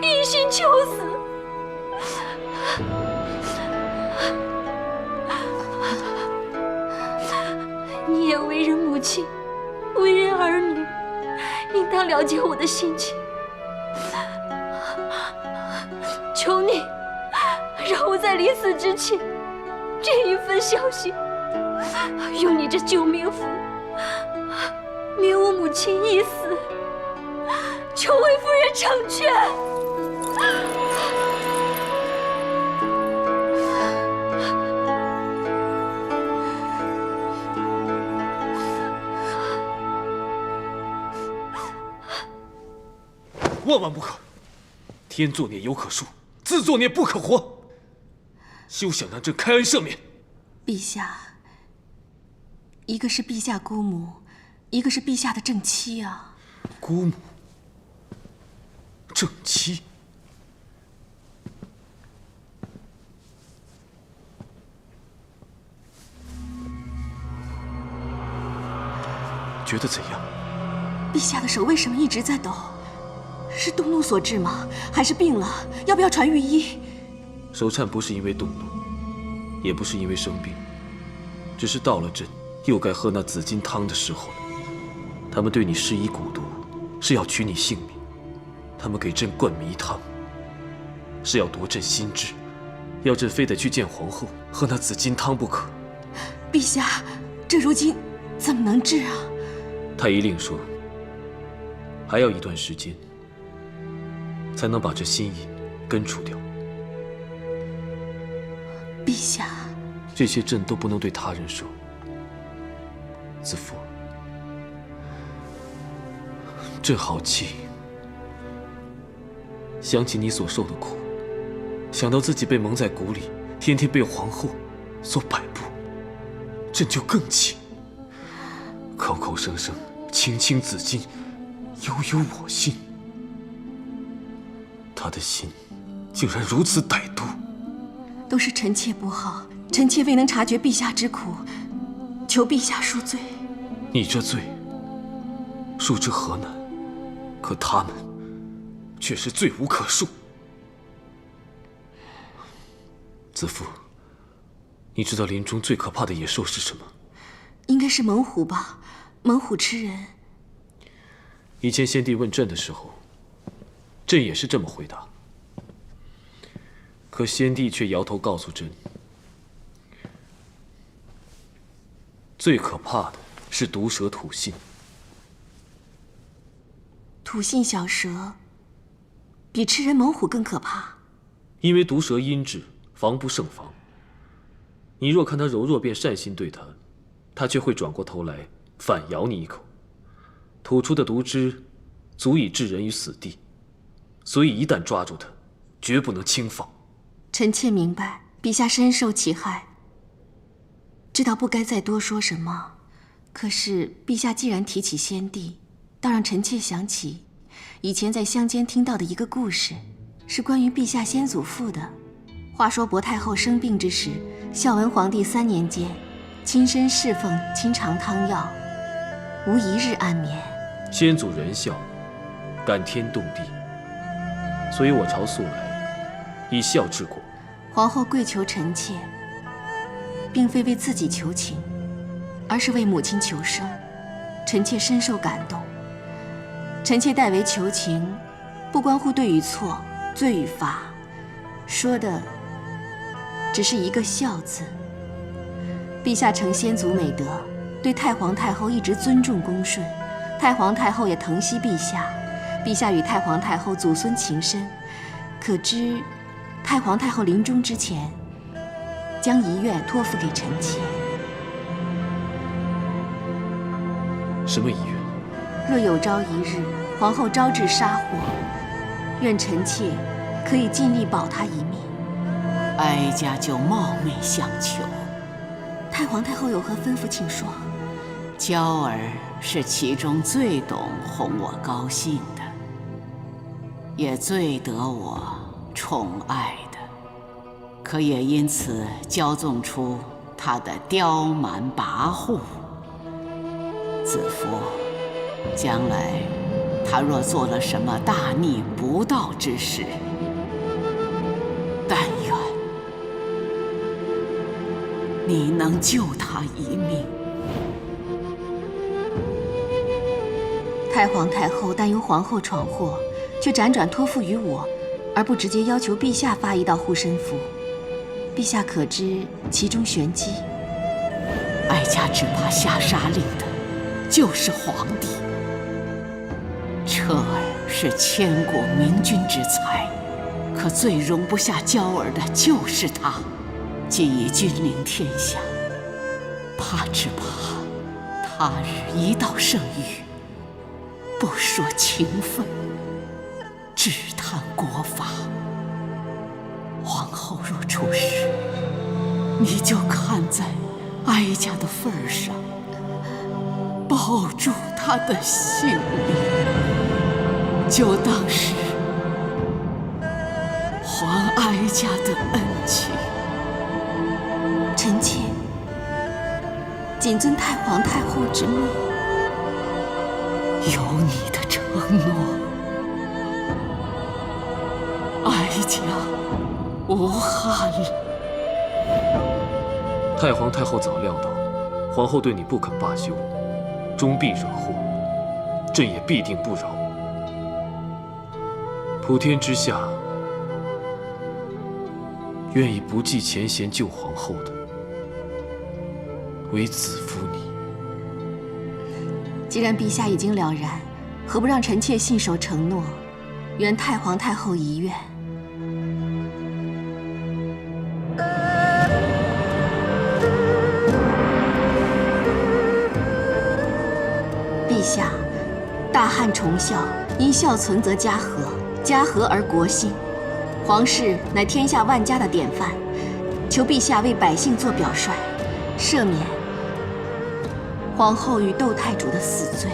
一心求死。你也为人母亲，为人儿女，应当了解我的心情。求你，让我在临死之前，这一份孝心，用你这救命符，免我母亲一死。求魏夫人成全。万万不可！天作孽犹可恕，自作孽不可活。休想让朕开恩赦免！陛下，一个是陛下姑母，一个是陛下的正妻啊。姑母，正妻。觉得怎样？陛下的手为什么一直在抖？是动怒所致吗？还是病了？要不要传御医？手颤不是因为动怒，也不是因为生病，只是到了朕又该喝那紫金汤的时候了。他们对你施以蛊毒，是要取你性命；他们给朕灌迷汤，是要夺朕心智，要朕非得去见皇后，喝那紫金汤不可。陛下，这如今怎么能治啊？太医令说，还要一段时间，才能把这心瘾根除掉。陛下，这些朕都不能对他人说。子父，朕好气，想起你所受的苦，想到自己被蒙在鼓里，天天被皇后所摆布，朕就更气。口口声声青青子衿，悠悠我心，他的心竟然如此歹毒。都是臣妾不好，臣妾未能察觉陛下之苦，求陛下恕罪。你这罪，恕之何难？可他们却是罪无可恕。子父，你知道林中最可怕的野兽是什么？应该是猛虎吧？猛虎吃人。以前先帝问朕的时候，朕也是这么回答。可先帝却摇头告诉朕，最可怕的是毒蛇吐信。吐信小蛇比吃人猛虎更可怕。因为毒蛇阴质，防不胜防。你若看它柔弱便善心对它，它却会转过头来反咬你一口，吐出的毒汁足以置人于死地。所以一旦抓住它，绝不能轻放。臣妾明白，陛下深受其害，知道不该再多说什么。可是陛下既然提起先帝，倒让臣妾想起以前在乡间听到的一个故事，是关于陛下先祖父的。话说薄太后生病之时，孝文皇帝3年间，亲身侍奉清肠汤药，无一日安眠。先祖仁孝，感天动地，所以我朝素来以孝治国。皇后跪求臣妾，并非为自己求情，而是为母亲求生。臣妾深受感动。臣妾代为求情，不关乎对与错、罪与罚，说的只是一个孝字。陛下承先祖美德，对太皇太后一直尊重恭顺，太皇太后也疼惜陛下。陛下与太皇太后祖孙情深，可知太皇太后临终之前，将遗愿托付给臣妾。什么遗愿？若有朝一日皇后招致杀祸，愿臣妾可以尽力保她一命。哀家就冒昧相求。太皇太后有何吩咐，请说。娇儿是其中最懂哄我高兴的，也最得我宠爱的，可也因此骄纵出她的刁蛮跋扈。子夫，将来她若做了什么大逆不道之事，但愿你能救她一命。太皇太后担忧皇后闯祸，却辗转托付于我，而不直接要求陛下发一道护身符。陛下可知其中玄机？哀家只怕下杀令的就是皇帝。彻儿是千古明君之才，可最容不下娇儿的就是他。既已君临天下，只怕他日一道圣谕，不说情分，只谈国法。皇后若出事，你就看在哀家的份上，保住她的性命。就当是还哀家的恩情。臣妾谨遵太皇太后之命。有你的承诺，哀家无憾了。太皇太后早料到皇后对你不肯罢休，终必惹祸，朕也必定不饶。普天之下，愿意不计前嫌救皇后的，唯子夫你。既然陛下已经了然，何不让臣妾信守承诺，圆太皇太后遗愿？陛下，大汉崇孝，因孝存则家和，家和而国兴。皇室乃天下万家的典范，求陛下为百姓做表率，赦免皇后与窦太主的死罪。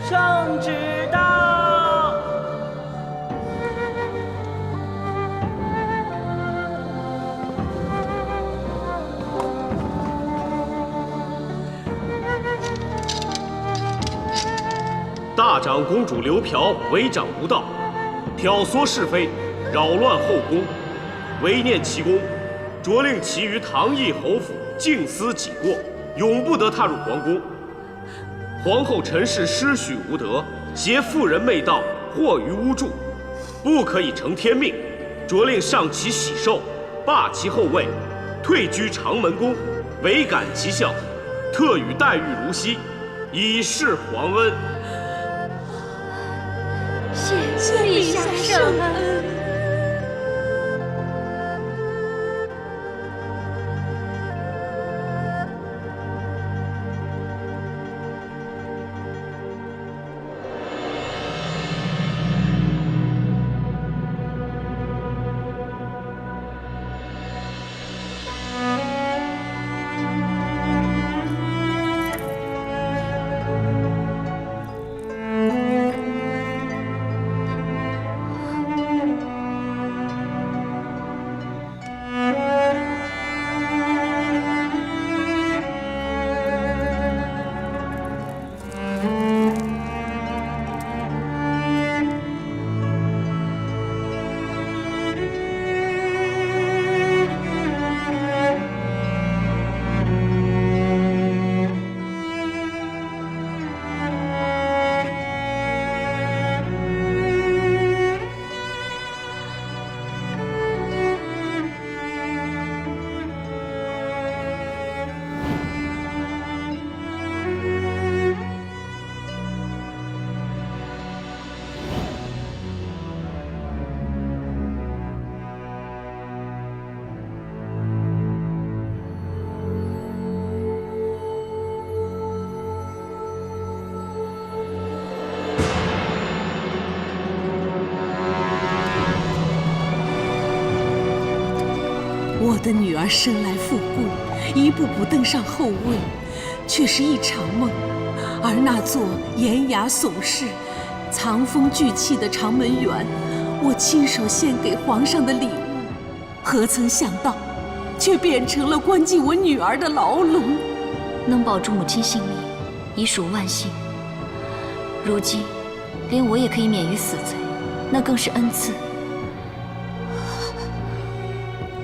圣旨到。大长公主刘嫖违掌无道，挑唆是非，扰乱后宫，违念其功，着令其于唐邑侯府静思己过，永不得踏入皇宫。皇后陈氏失许无德，挟妇人媚道，惑于巫祝，不可以承天命，着令上其喜寿，罢其后位，退居长门宫，违感其孝，特与待遇如昔，以示皇恩。谢陛下圣恩。我的女儿生来富贵，一步步登上后位，却是一场梦。而那座严雅耸视、藏风聚气的长门园，我亲手献给皇上的礼物，何曾想到，却变成了关进我女儿的牢笼。能保住母亲性命，已属万幸。如今，连我也可以免于死罪，那更是恩赐。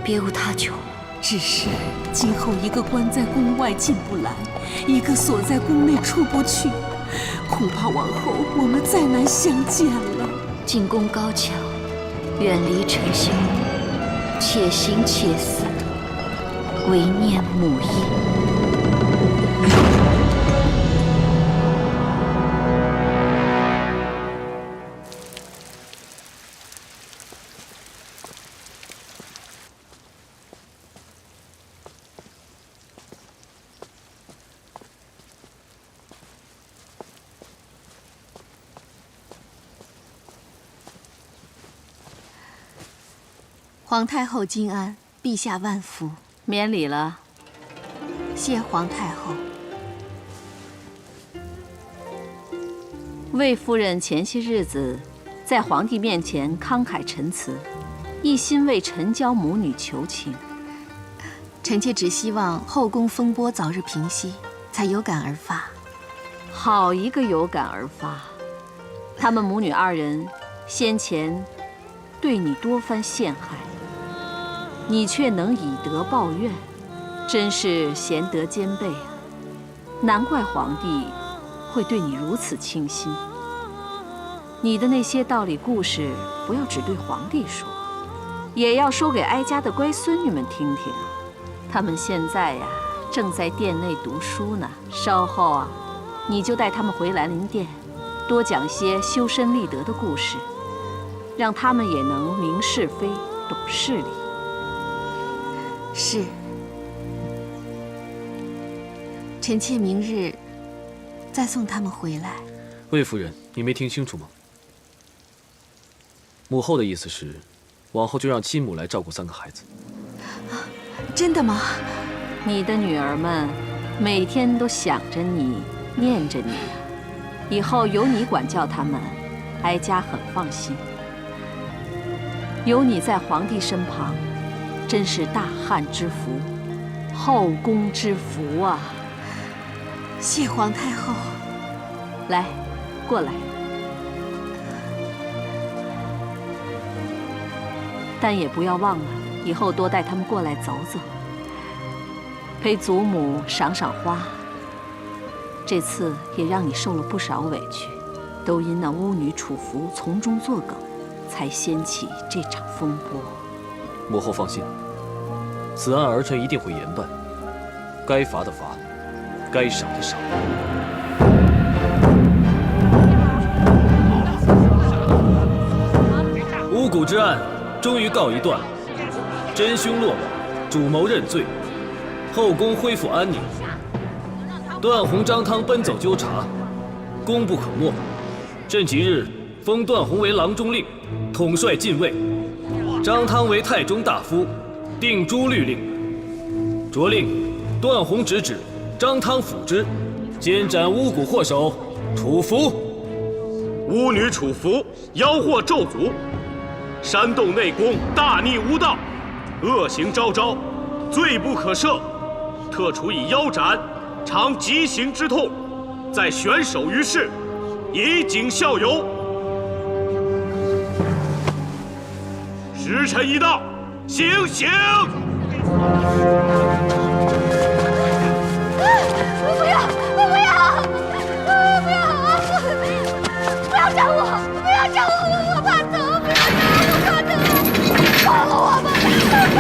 别无他求，只是今后一个关在宫外进不来，一个锁在宫内出不去，恐怕往后我们再难相见了。进宫高墙，远离尘嚣，且行且死，唯念母意。皇太后金安，陛下万福。免礼了。谢皇太后。魏夫人前些日子在皇帝面前慷慨陈词，一心为陈娇母女求情。臣妾只希望后宫风波早日平息，才有感而发。好一个有感而发！他们母女二人先前对你多番陷害，你却能以德报怨，真是贤德兼备啊！难怪皇帝会对你如此倾心。你的那些道理故事，不要只对皇帝说，也要说给哀家的乖孙女们听听。他们现在呀，正在殿内读书呢。稍后啊，你就带他们回兰陵殿，多讲些修身立德的故事，让他们也能明是非、懂事理。是。臣妾明日再送他们回来。魏夫人，你没听清楚吗？母后的意思是，往后就让亲母来照顾3个孩子。真的吗？你的女儿们每天都想着你，念着你，以后有你管教他们，哀家很放心。有你在皇帝身旁，真是大汉之福，后宫之福啊！谢皇太后。来，过来。但也不要忘了，以后多带他们过来走走，陪祖母赏赏花。这次也让你受了不少委屈，都因那巫女楚服从中作梗，才掀起这场风波。母后放心，此案儿臣一定会严办，该罚的罚，该赏的赏。巫蛊之案终于告一段落，真凶落网，主谋认罪，后宫恢复安宁。段宏、张汤奔走纠察，功不可没。朕即日封段宏为郎中令，统帅禁卫；张汤为太中大夫，定诸律令。着令段宏直指，张汤辅之，监斩巫蛊祸首楚服。巫女楚服妖惑咒诅，煽动内宫，大逆无道，恶行昭昭，罪不可赦，特处以腰斩，尝极刑之痛，再悬首于世，以儆效尤。时辰已到，行刑！不要！不要！不要斩我！不要斩我！我怕疼！不要斩我！我怕疼！放了我吧！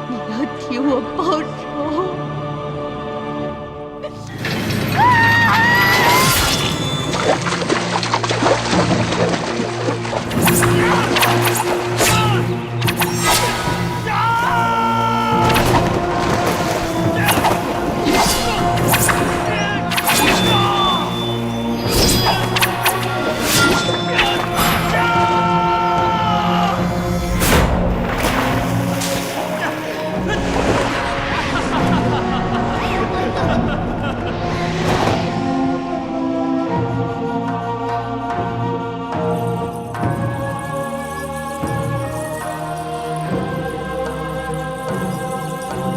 你要替我报仇！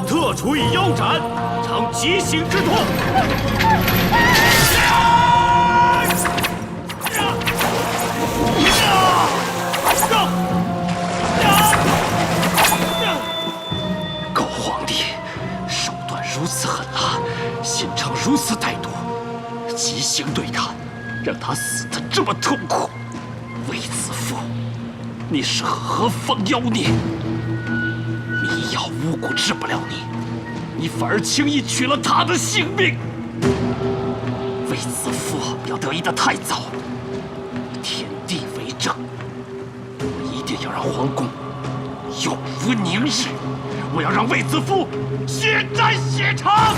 特处以腰斩，尝极刑之痛。狗皇帝，手段如此狠辣，心肠如此歹毒，极刑对他，让他死得这么痛苦。卫子夫，你是何方妖孽？迷药巫蛊治不了你，你反而轻易取了他的性命。卫子夫不要得意得太早，天地为证，我一定要让皇宫永无宁日，我要让卫子夫血债血偿！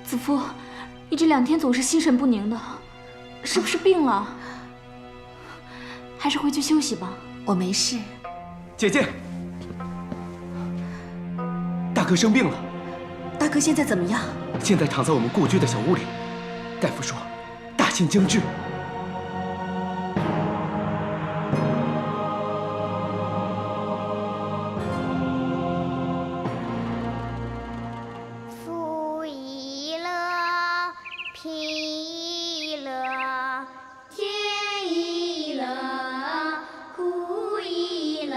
子夫，你这2天总是心神不宁的，是不是病了？还是回去休息吧。我没事。姐姐，大哥生病了。大哥现在怎么样？现在躺在我们故居的小屋里，大夫说大限将至。富亦乐，贫亦乐，天亦乐，苦亦乐，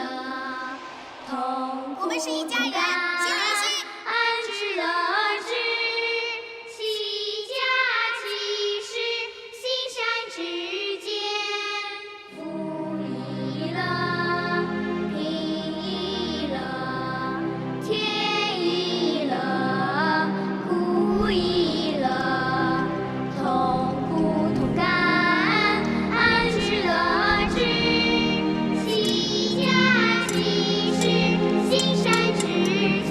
痛苦我们是一家人，心连心。安之乐之，齐家齐事，心善之间。富亦乐，贫亦乐，天亦乐，苦亦乐，痛苦同甘，安之乐之，齐家齐事，心善之间。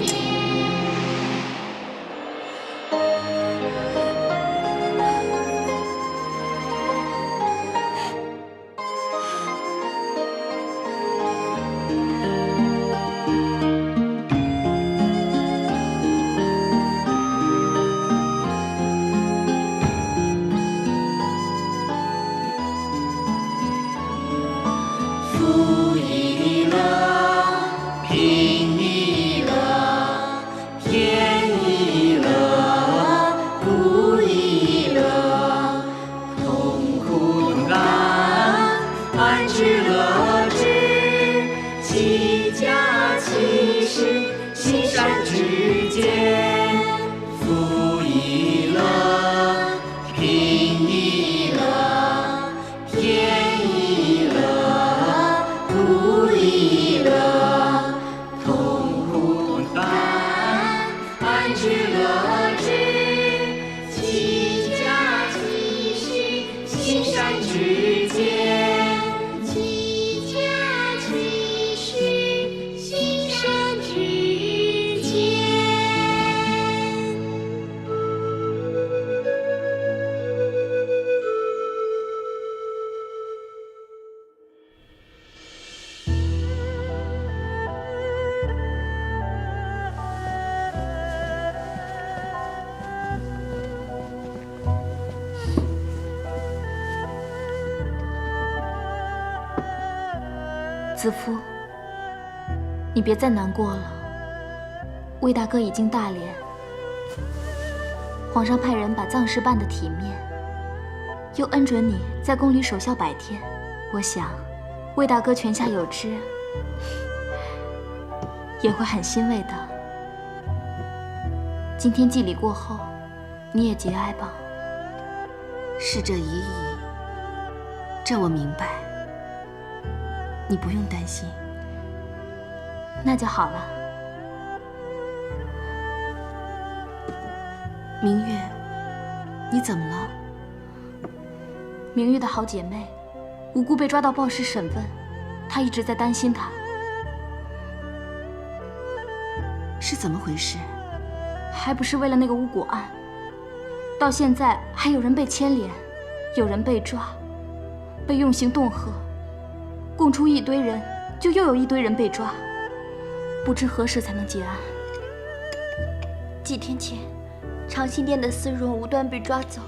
富亦乐，贫亦乐，天亦乐，苦亦乐，痛苦同甘，安之乐之，齐家齐事，心善之间。富亦乐，贫亦乐，天亦乐，苦亦乐，痛苦同甘，安之乐之，齐家齐事，心善之间。齐家齐事，心善之间。子夫，你别再难过了。魏大哥已经大连，皇上派人把葬事办得体面，又恩准你在宫里守孝100天。我想，魏大哥泉下有知，也会很欣慰的。今天祭礼过后，你也节哀吧。逝者已矣，这我明白。你不用担心。那就好了。明月，你怎么了？明月的好姐妹，无辜被抓到报室审问，她一直在担心她。是怎么回事？还不是为了那个巫蛊案，到现在还有人被牵连，有人被抓，被用刑恫吓。供出一堆人，就又有一堆人被抓，不知何时才能结案。几天前，长信殿的丝绒无端被抓走，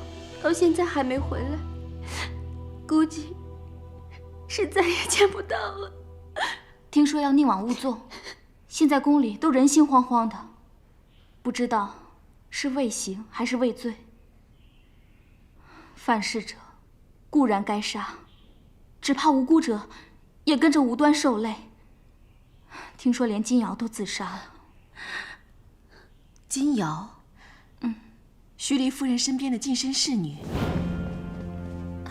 到现在还没回来，估计是再也见不到了。听说要宁枉勿纵，现在宫里都人心惶惶的，不知道是畏刑还是畏罪。犯事者固然该杀，只怕无辜者也跟着无端受累。听说连金瑶都自杀了。金瑶，徐黎夫人身边的近身侍女。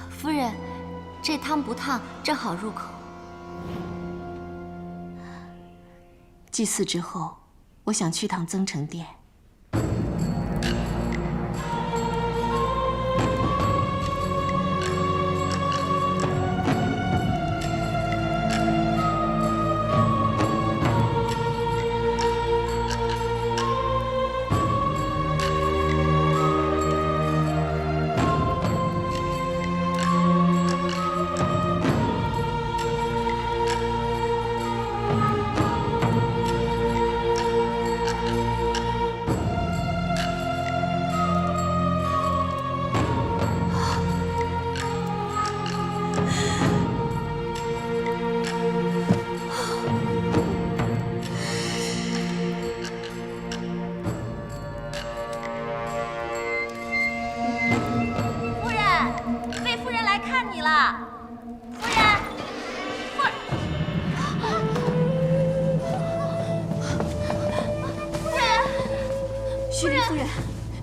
夫人，这汤不烫，正好入口。祭祀之后，我想去趟增城殿。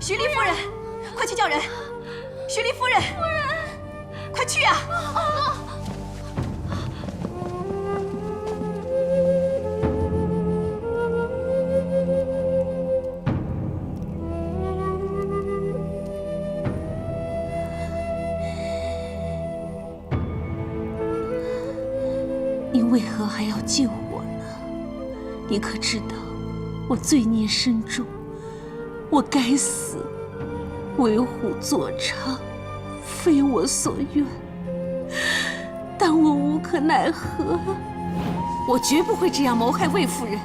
徐丽夫人，快去叫人！徐丽夫人，快去啊！你为何还要救我呢？你可知道，我罪孽深重，我该死。为虎作伥，非我所愿，但我无可奈何。我绝不会这样谋害魏夫人。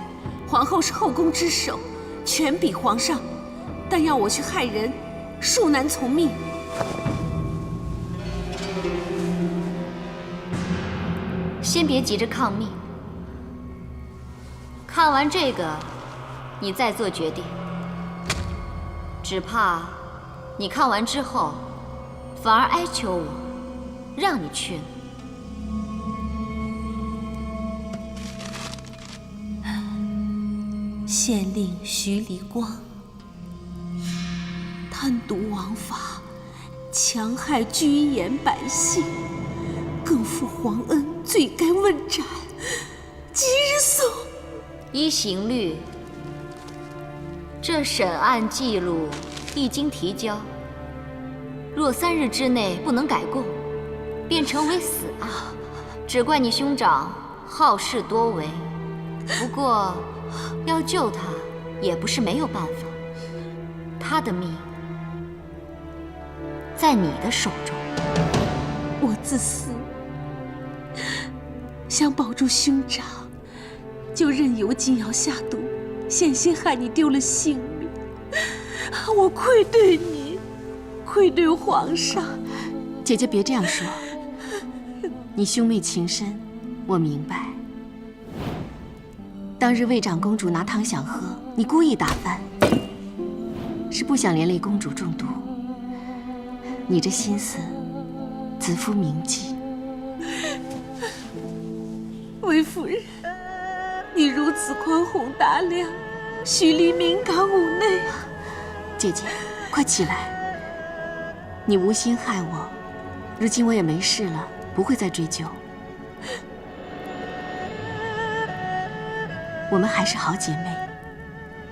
皇后是后宫之首，权比皇上，但要我去害人，恕难从命。先别急着抗命，看完这个，你再做决定。只怕你看完之后，反而哀求我，让你去了。县令徐离光贪渎王法，强害居延百姓，更负皇恩，罪该问斩。即日送。依刑律，这审案记录一经提交，若3日之内不能改供，便成为死案。只怪你兄长好事多为，不过要救他也不是没有办法。他的命在你的手中。我自私，想保住兄长，就任由金瑶下毒，险些害你丢了性命。我愧对你，愧对皇上。姐姐别这样说，你兄妹情深，我明白。当日魏长公主拿汤想喝，你故意打翻，是不想连累公主中毒。你这心思，子夫铭记。魏夫人，你如此宽宏大量，许离敏感妩内。姐姐，快起来！你无心害我，如今我也没事了，不会再追究。我们还是好姐妹，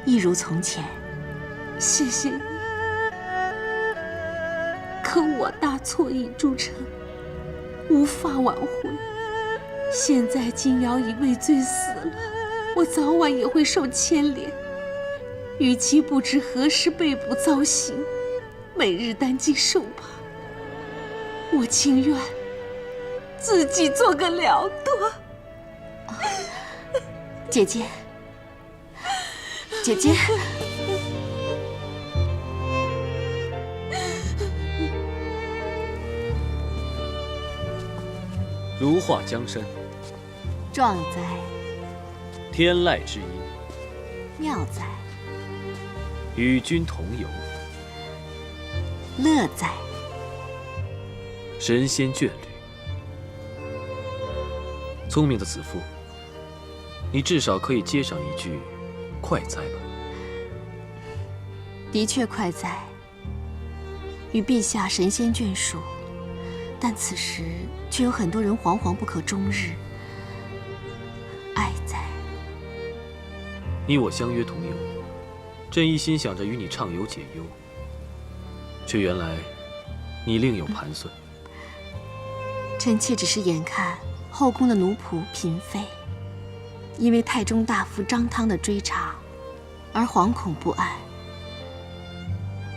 一如从前。谢谢你，可我大错已铸成，无法挽回。现在金瑶已畏罪死了，我早晚也会受牵连。与其不知何时被捕遭刑，每日担惊受怕，我情愿自己做个了断。姐姐，姐姐，如画江山，壮哉；天籁之音，妙哉；与君同游，乐哉；神仙眷侣。聪明的子父，你至少可以接上一句“快哉”吧？的确快哉，与陛下神仙眷属，但此时却有很多人惶惶不可终日。哀哉！你我相约同游，朕一心想着与你畅游解忧，却原来你另有盘算。臣妾只是眼看后宫的奴仆嫔妃，因为太中大夫张汤的追查而惶恐不安，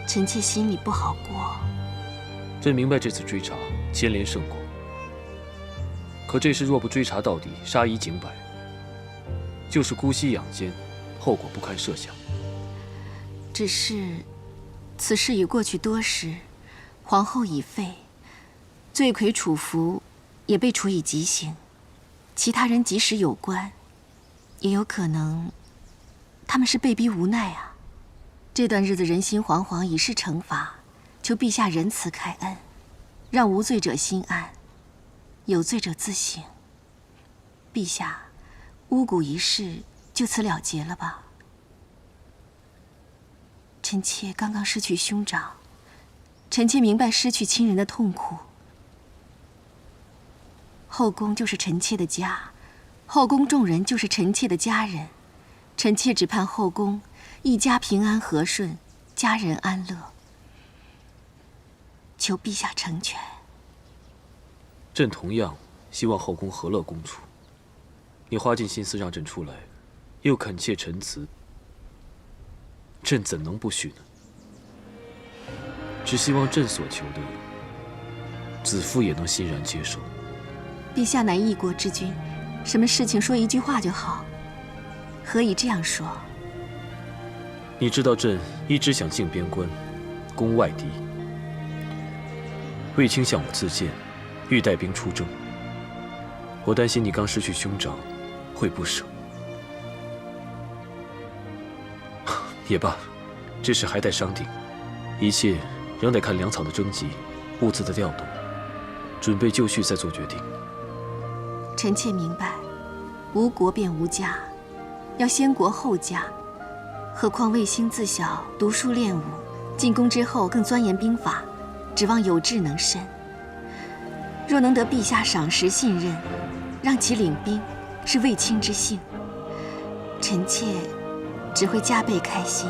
臣妾心里不好过。朕明白这次追查牵连甚广，可这事若不追查到底，杀一儆百，就是姑息养奸，后果不堪设想。只是此事已过去多时，皇后已废，罪魁楚服也被处以极刑，其他人即使有关，也有可能他们是被逼无奈啊。这段日子人心惶惶，已是惩罚，求陛下仁慈开恩，让无罪者心安，有罪者自省。陛下，巫蛊一事就此了结了吧。臣妾刚刚失去兄长，臣妾明白失去亲人的痛苦。后宫就是臣妾的家，后宫众人就是臣妾的家人，臣妾只盼后宫一家平安和顺，家人安乐。求陛下成全。朕同样希望后宫和乐共处。你花尽心思让朕出来，又恳切陈词，朕怎能不许呢？只希望朕所求的，子夫也能欣然接受。陛下乃一国之君，什么事情说一句话就好，何以这样说？你知道朕一直想进边关，攻外敌。卫青向我自荐，欲带兵出征。我担心你刚失去兄长，会不舍。也罢，这事还待商定，一切仍得看粮草的征集、物资的调动，准备就绪再做决定。臣妾明白，无国便无家，要先国后家。何况卫青自小读书练武，进宫之后更钻研兵法，指望有志能伸。若能得陛下赏识信任，让其领兵，是卫青之幸，臣妾只会加倍开心，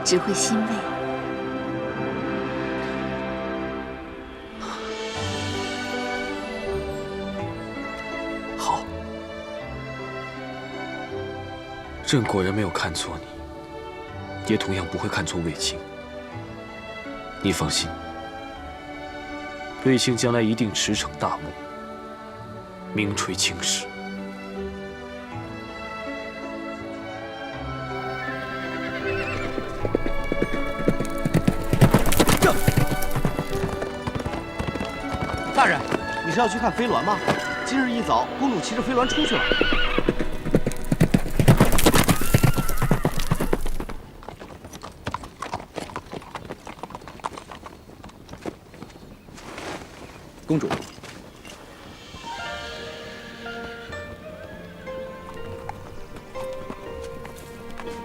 只会欣慰。好，朕果然没有看错你，也同样不会看错卫青。你放心，卫青将来一定驰骋大梦，名垂青史。大人，你是要去看飞鸾吗？今日一早，公主骑着飞鸾出去了。公主，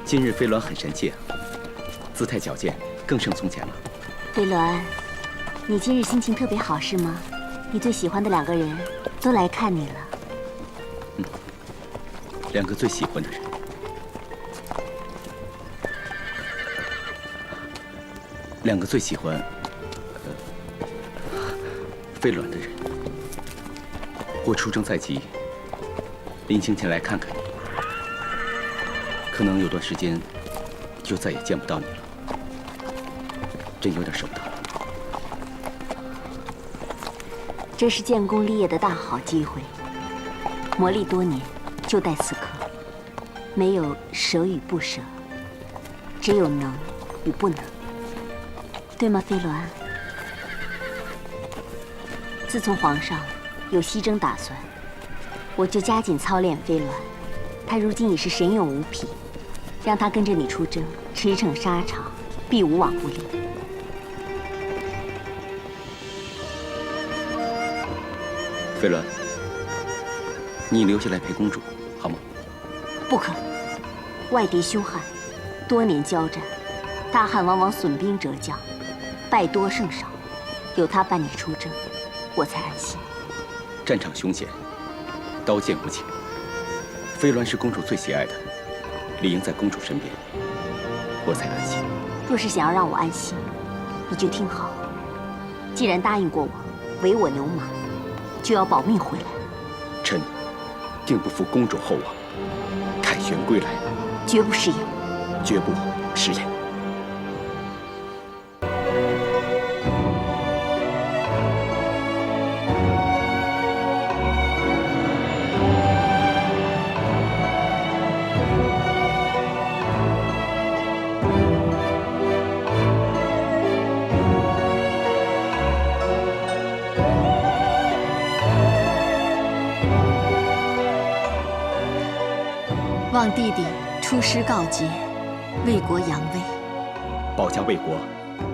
今日飞鸾很神气，姿态矫健，更胜从前了。飞鸾，你今日心情特别好是吗？你最喜欢的2个人都来看你了。2个最喜欢的人。2个最喜欢飞鸾的人。我出征在即，临行前来看看你，可能有段时间就再也见不到你了，朕有点舍不得。这是建功立业的大好机会，磨砺多年，就待此刻，没有舍与不舍，只有能与不能，对吗，飞鸾？自从皇上有西征打算，我就加紧操练飞鸾。他如今已是神勇无匹，让他跟着你出征，驰骋沙场，必无往不利。飞鸾，你留下来陪公主，好吗？不可，外敌凶悍，多年交战，大汉往往损兵折将，败多胜少，有他伴你出征，我才安心。战场凶险，刀剑无情，飞鸾是公主最喜爱的，理应在公主身边，我才安心。若是想要让我安心，你就听好，既然答应过我，唯我牛马，就要保命回来。臣定不负公主厚望，凯旋归来，绝不食言。绝不食言。望弟弟出师告捷，为国扬威。保家卫国，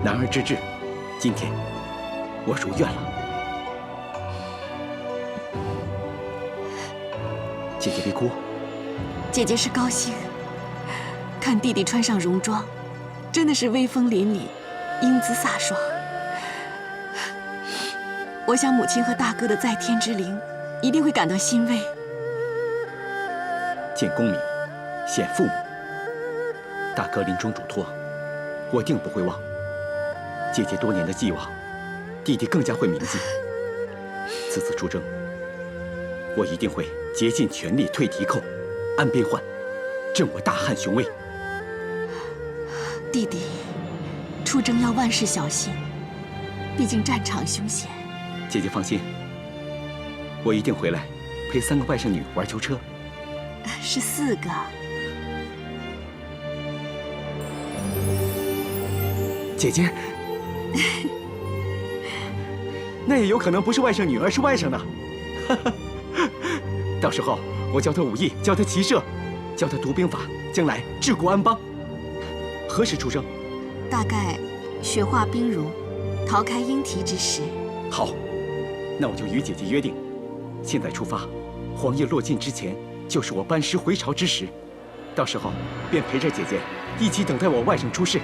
男儿之志。今天我如愿了。姐姐别哭。姐姐是高兴，看弟弟穿上戎装，真的是威风凛凛，英姿飒爽。我想母亲和大哥的在天之灵一定会感到欣慰。见功名，显父母。大哥临终嘱托，我定不会忘。姐姐多年的寄望，弟弟更加会铭记。此次出征，我一定会竭尽全力退敌寇，安边患，振我大汉雄威。弟弟，出征要万事小心，毕竟战场凶险。姐姐放心，我一定回来陪3个外甥女玩球车。是4个。姐姐，那也有可能不是外甥女，而是外甥呢。到时候我教她武艺，教她骑射，教她读兵法，将来治国安邦。何时出征？大概雪化冰融，桃开莺啼之时。好，那我就与姐姐约定，现在出发，黄叶落尽之前，就是我班师回朝之时。到时候便陪着姐姐一起等待我外甥出世。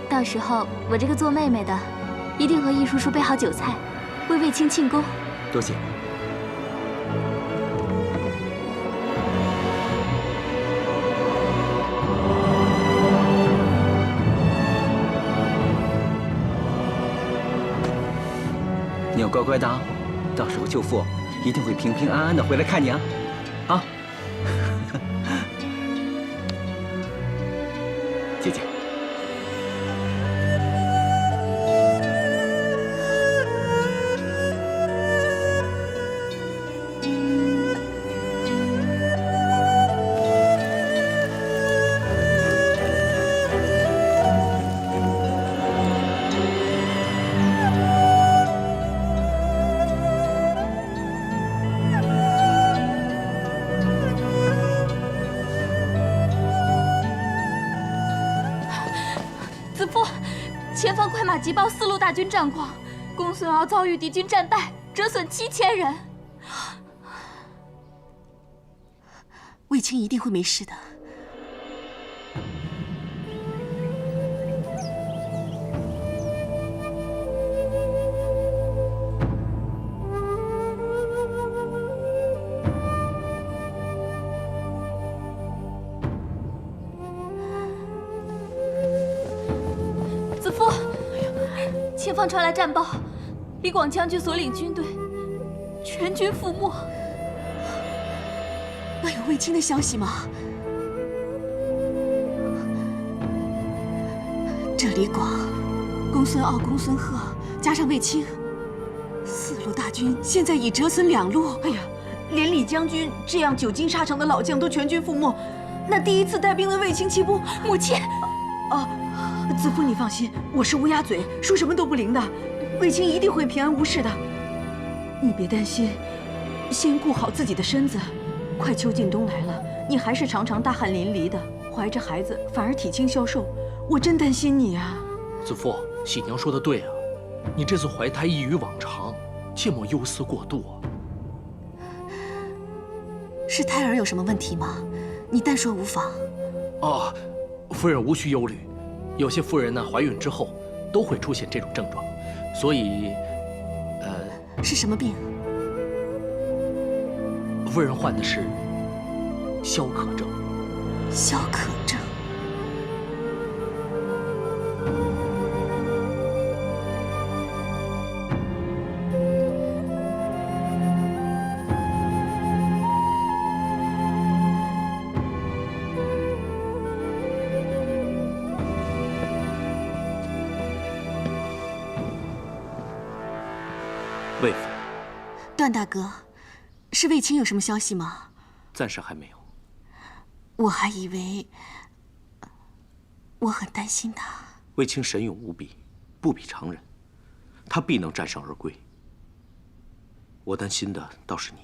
到时候我这个做妹妹的，一定和易叔叔备好酒菜，为卫青庆功。多谢。你要乖乖的啊，到时候舅父一定会平平安安的回来看你啊！啊，姐姐。前方快马急报4路大军战况，公孙敖遭遇敌军战败，折损7000人。卫青一定会没事的。前方传来战报，李广将军所领军队全军覆没。那有卫青的消息吗？这李广、公孙敖、公孙贺加上卫青，4路大军现在已折损2路。哎呀，连李将军这样久经沙场的老将都全军覆没，那第一次带兵的卫青骑部，母亲，子夫你放心，我是乌鸦嘴，说什么都不灵的，卫青一定会平安无事的。你别担心，先顾好自己的身子。快秋尽冬来了，你还是常常大汗淋漓的，怀着孩子反而体轻消瘦，我真担心你啊。子父，喜娘说的对啊，你这次怀胎异于往常，切莫忧思过度啊。是胎儿有什么问题吗？你但说无妨。哦，夫人无需忧虑。有些妇人呢，怀孕之后都会出现这种症状，所以，是什么病？夫人患的是消渴症。消渴症。魏夫，段大哥，是卫青有什么消息吗？暂时还没有。我还以为，我很担心他。卫青神勇无比，不比常人，他必能战胜而归。我担心的倒是你。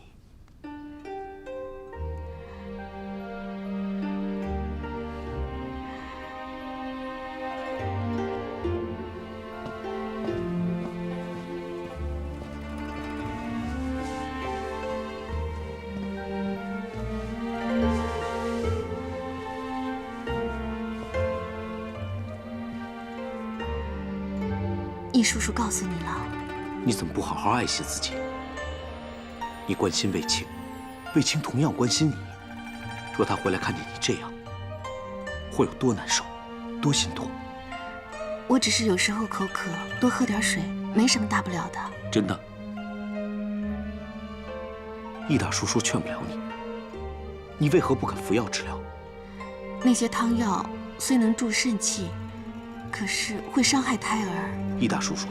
易叔叔告诉你了。你怎么不好好爱惜自己？你关心卫青，卫青同样关心你。若他回来看见你这样，会有多难受，多心痛？我只是有时候口渴，多喝点水，没什么大不了的。真的？易大叔说劝不了你，你为何不肯服药治疗？那些汤药虽能助肾气，可是会伤害胎儿。易大叔说，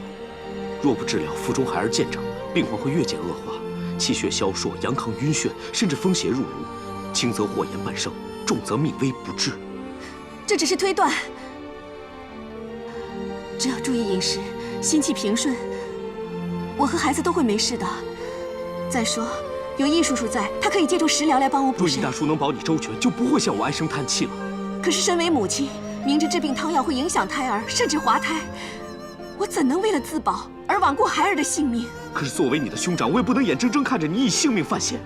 若不治疗，腹中孩儿见长，病况会越见恶化，气血消烁，阳亢晕眩，甚至风邪入颅，轻则火炎半生，重则命危不治。这只是推断，只要注意饮食，心气平顺，我和孩子都会没事的。再说，有易叔叔在，他可以借助食疗来帮我补肾。若易大叔能保你周全，就不会向我唉声叹气了。可是身为母亲，明知治病汤药会影响胎儿，甚至滑胎，我怎能为了自保而罔顾孩儿的性命？可是作为你的兄长，我也不能眼睁睁看着你以性命犯险。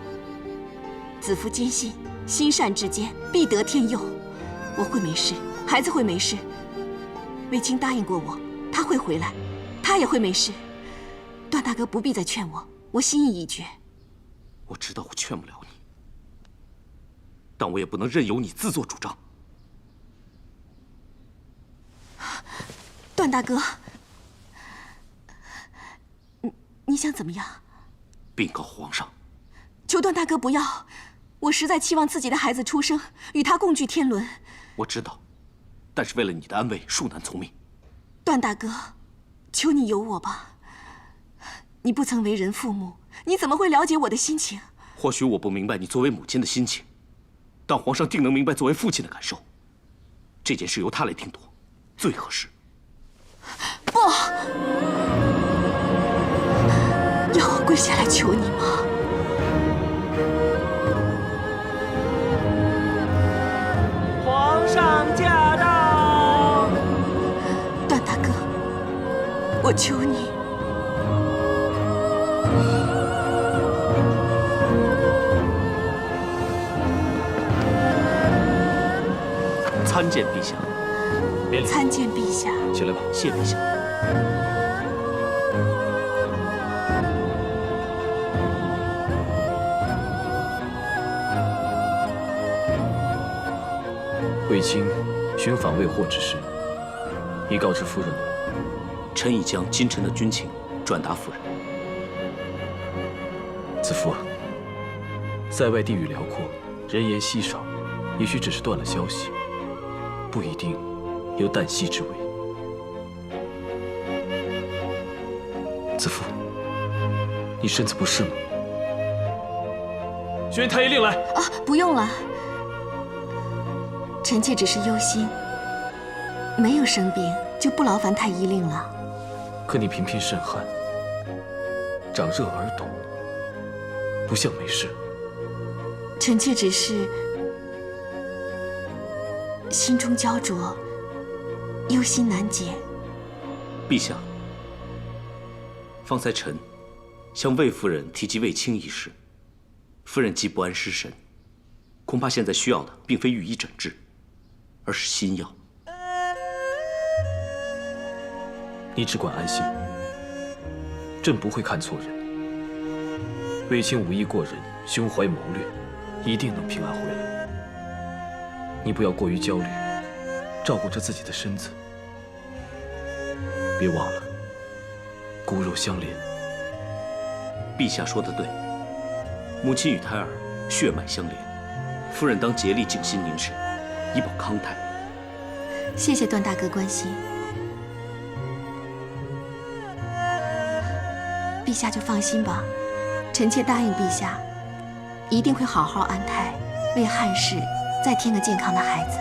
子夫坚信，心善之间必得天佑。我会没事，孩子会没事。卫青答应过我，他会回来，他也会没事。段大哥不必再劝我，我心意已决。我知道我劝不了你，但我也不能任由你自作主张。段大哥，你想怎么样？禀告皇上，求段大哥不要，我实在期望自己的孩子出生，与他共聚天伦。我知道，但是为了你的安危，恕难从命。段大哥，求你由我吧。你不曾为人父母，你怎么会了解我的心情？或许我不明白你作为母亲的心情，但皇上定能明白作为父亲的感受。这件事由他来定夺，最合适。不，要我跪下来求你吗？皇上驾到！段大哥，我求你。参见陛下。参见陛下。起来吧。谢陛下。卫青寻访未获之事，已告知夫人了。臣已将今晨的军情转达夫人。子夫啊，塞外地域辽阔，人烟稀少，也许只是断了消息，不一定有旦夕之危。子夫，你身子不适吗？宣太医令来。啊，不用了。臣妾只是忧心，没有生病就不劳烦太医令了。可你频频渗汗，长热而抖，不像没事。臣妾只是心中焦灼，忧心难解。陛下，方才臣向魏夫人提及卫青一事，夫人既不安失神，恐怕现在需要的并非御医诊治，而是心药。你只管安心，朕不会看错人。卫青武艺过人，胸怀谋略，一定能平安回来。你不要过于焦虑，照顾着自己的身子。别忘了，骨肉相连。陛下说得对，母亲与胎儿血脉相连，夫人当竭力静心凝神，以保康泰。谢谢段大哥关心，陛下就放心吧，臣妾答应陛下，一定会好好安胎，为汉室再添个健康的孩子。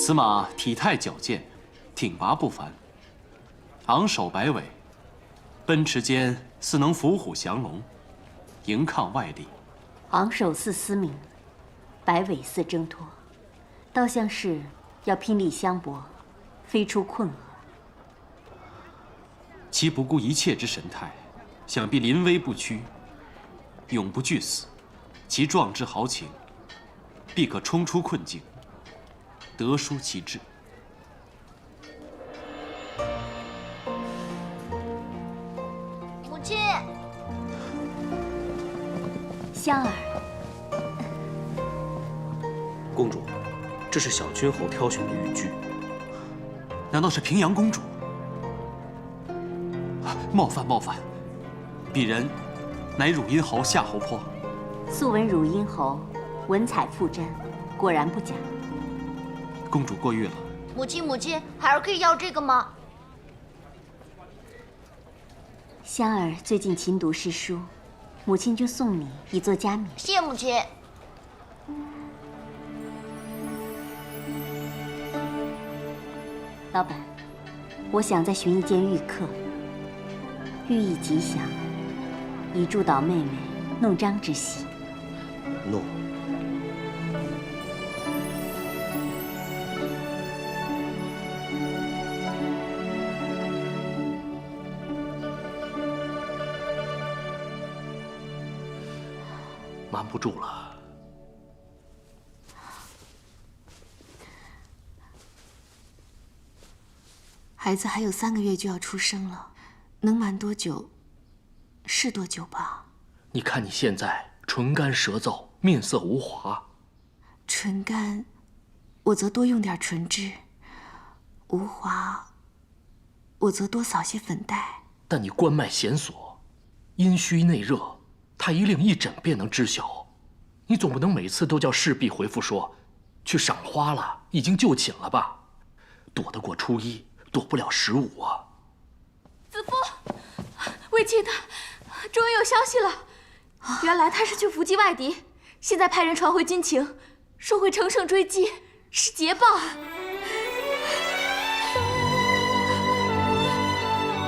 此马体态矫健，挺拔不凡，昂首摆尾，奔驰间似能伏虎降龙，迎抗外力。昂首似嘶鸣，摆尾似挣脱，倒像是要拼力相搏，飞出困厄。其不顾一切之神态，想必临危不屈，永不惧死。其壮志豪情，必可冲出困境，得舒其志。母亲，香儿，公主，这是小君侯挑选的玉具。难道是平阳公主？冒犯冒犯，鄙人乃汝阴侯夏侯颇。素闻汝阴侯文采富瞻，果然不假。公主过誉了。母亲，孩儿可以要这个吗？香儿最近勤读诗书，母亲就送你以作嘉勉。谢母亲。老板，我想再寻一间玉客，寓意吉祥，以助导妹妹弄璋之喜。诺。瞒不住了。孩子还有3个月就要出生了，能瞒多久是多久吧。你看你现在唇干舌燥，面色无华。唇干，我则多用点唇脂；无华，我则多扫些粉黛。但你冠脉弦索，阴虚内热，太医令一诊便能知晓。你总不能每次都叫侍婢回复说，去赏花了，已经就寝了吧？躲得过初1，躲不了15啊！子夫，魏青他终于有消息了，原来他是去伏击外敌，现在派人传回军情，说会乘胜追击，是捷报。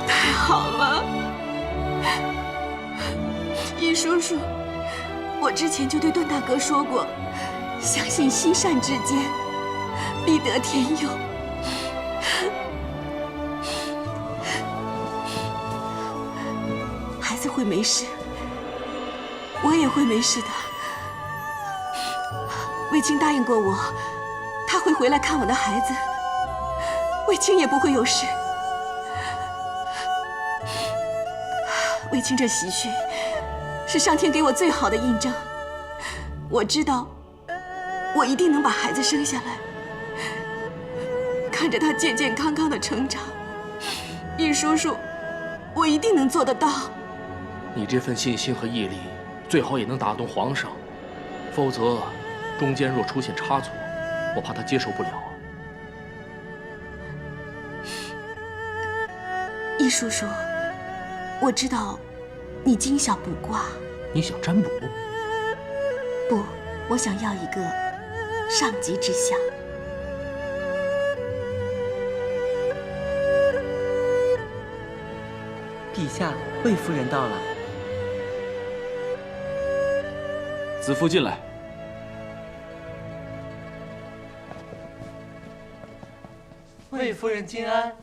太好了，易叔叔，我之前就对段大哥说过，相信心善之间，必得天佑。孩子会没事，我也会没事的。卫青答应过我，他会回来看我的孩子，卫青也不会有事。卫青这喜讯，是上天给我最好的印证。我知道，我一定能把孩子生下来，看着他健健康康的成长。易叔叔，我一定能做得到。你这份信心和毅力，最好也能打动皇上，否则中间若出现差错，我怕他接受不了。易叔叔，我知道你精晓卜卦。你想占卜？不，我想要一个上级之相。陛下，魏夫人到了。子夫进来。魏夫人金安。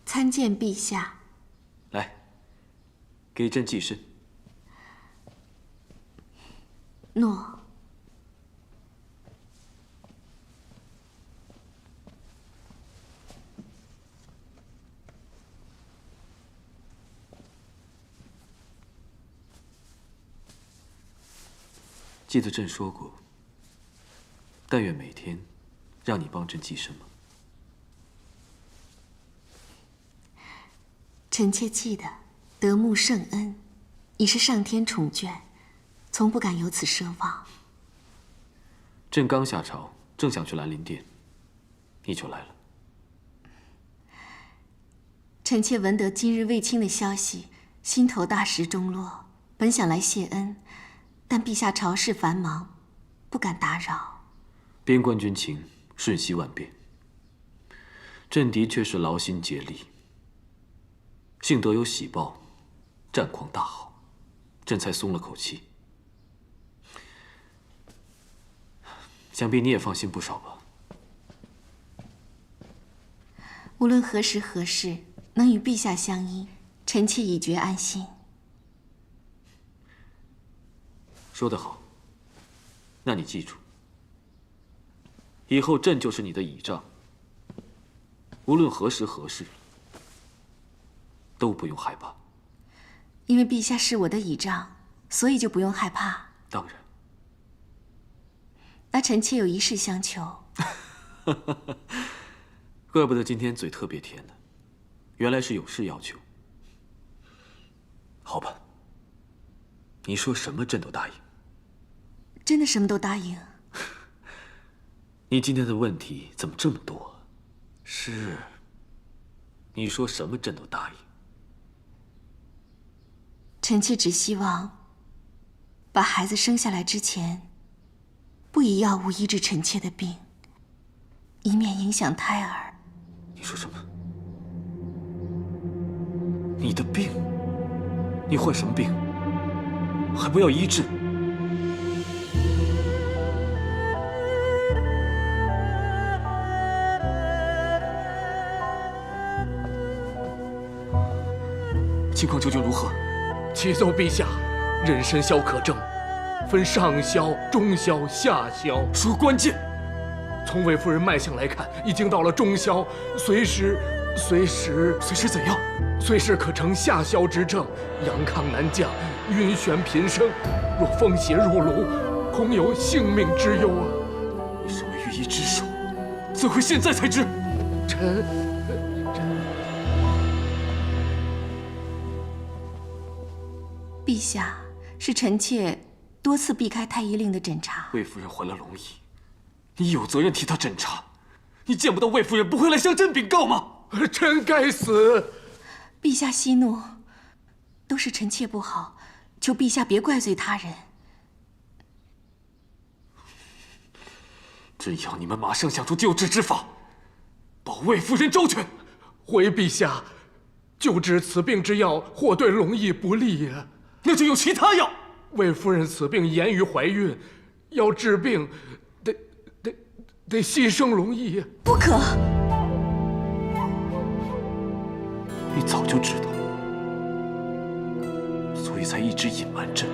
参见陛下。来，给朕祭身。诺。记得朕说过，但愿每天让你帮朕祭身吗？臣妾记得，得慕圣恩，已是上天宠眷，从不敢有此奢望。朕刚下朝，正想去兰陵殿，你就来了。臣妾闻得今日卫青的消息，心头大石中落，本想来谢恩，但陛下朝事繁忙，不敢打扰。边关军情瞬息万变，朕的确是劳心竭力。幸得有喜报，战况大好，朕才松了口气。想必你也放心不少吧？无论何时何事，能与陛下相依，臣妾已觉安心。说得好，那你记住，以后朕就是你的倚仗，无论何时何事，都不用害怕。因为陛下是我的倚仗，所以就不用害怕。当然。那臣妾有一事相求。怪不得今天嘴特别甜呢，原来是有事要求。好吧，你说什么朕都答应。真的什么都答应？你今天的问题怎么这么多？是，你说什么朕都答应。臣妾只希望，把孩子生下来之前，不以药物医治臣妾的病，以免影响胎儿。你说什么？你的病？你患什么病？还不要医治？情况究竟如何？启奏陛下，妊娠消可证，分上消、中消、下消。说关键。从魏夫人脉象来看，已经到了中消，随时怎样？随时可成下消之症，阳亢难降，晕眩频生。若风邪入颅，恐有性命之忧啊！你身为御医之首，怎会现在才知？陛下，是臣妾多次避开太医令的诊查。魏夫人患了龙缨，你有责任替她诊查。你见不到魏夫人，不会来向朕禀告吗？臣该死！陛下息怒，都是臣妾不好，求陛下别怪罪他人。朕要你们马上想出救治之法，保魏夫人周全。回陛下，救治此病之药或对龙缨不利呀。那就用其他药。魏夫人此病严于怀孕，要治病，得牺牲龙缨。不可！你早就知道，所以才一直隐瞒朕。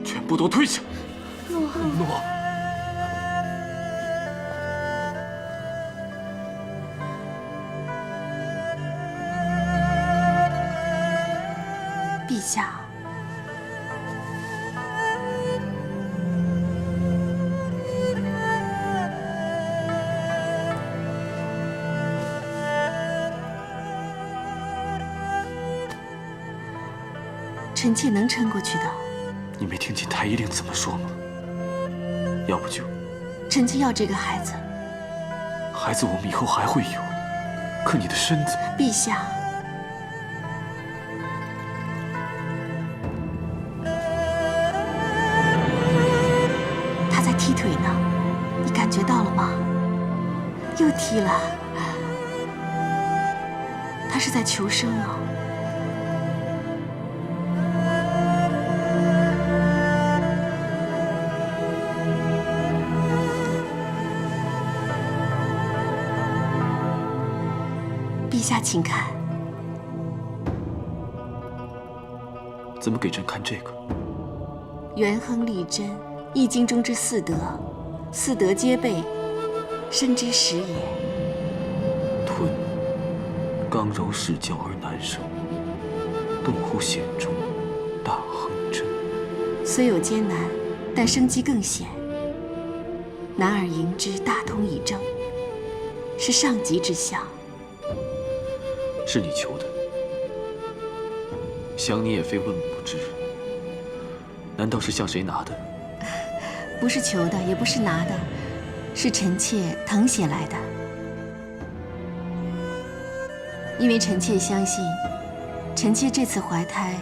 全部都退下！诺。陛下，臣妾能撑过去的。你没听见太医令怎么说吗？要不就……臣妾要这个孩子。孩子我们以后还会有，可你的身子……陛下，他在踢腿呢，你感觉到了吗？又踢了，他是在求生啊。陛下，请看。怎么给朕看这个？元亨利贞，《易经》中之四德，四德皆备，身之始也。吞，刚柔适教而难生，动乎险中，大亨真。虽有艰难，但生机更显。男儿迎之，大通以正，是上极之相。是你求的，想你也非问不知。难道是向谁拿的？不是求的，也不是拿的，是臣妾誊写来的。因为臣妾相信，臣妾这次怀胎，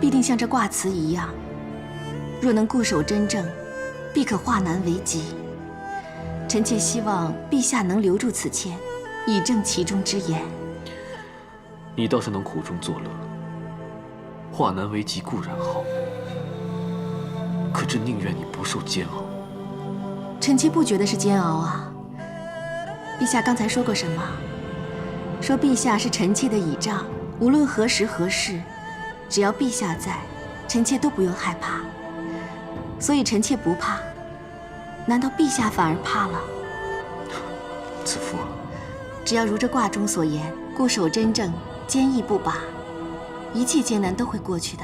必定像这卦辞一样，若能固守真正，必可化难为吉。臣妾希望陛下能留住此妾，以正其中之言。你倒是能苦中作乐，化难为吉固然好，可朕宁愿你不受煎熬。臣妾不觉得是煎熬啊。陛下刚才说过什么？说陛下是臣妾的倚仗，无论何时何事，只要陛下在，臣妾都不用害怕。所以臣妾不怕，难道陛下反而怕了？子父，只要如这卦中所言，固守真正，坚毅不拔，一切艰难都会过去的。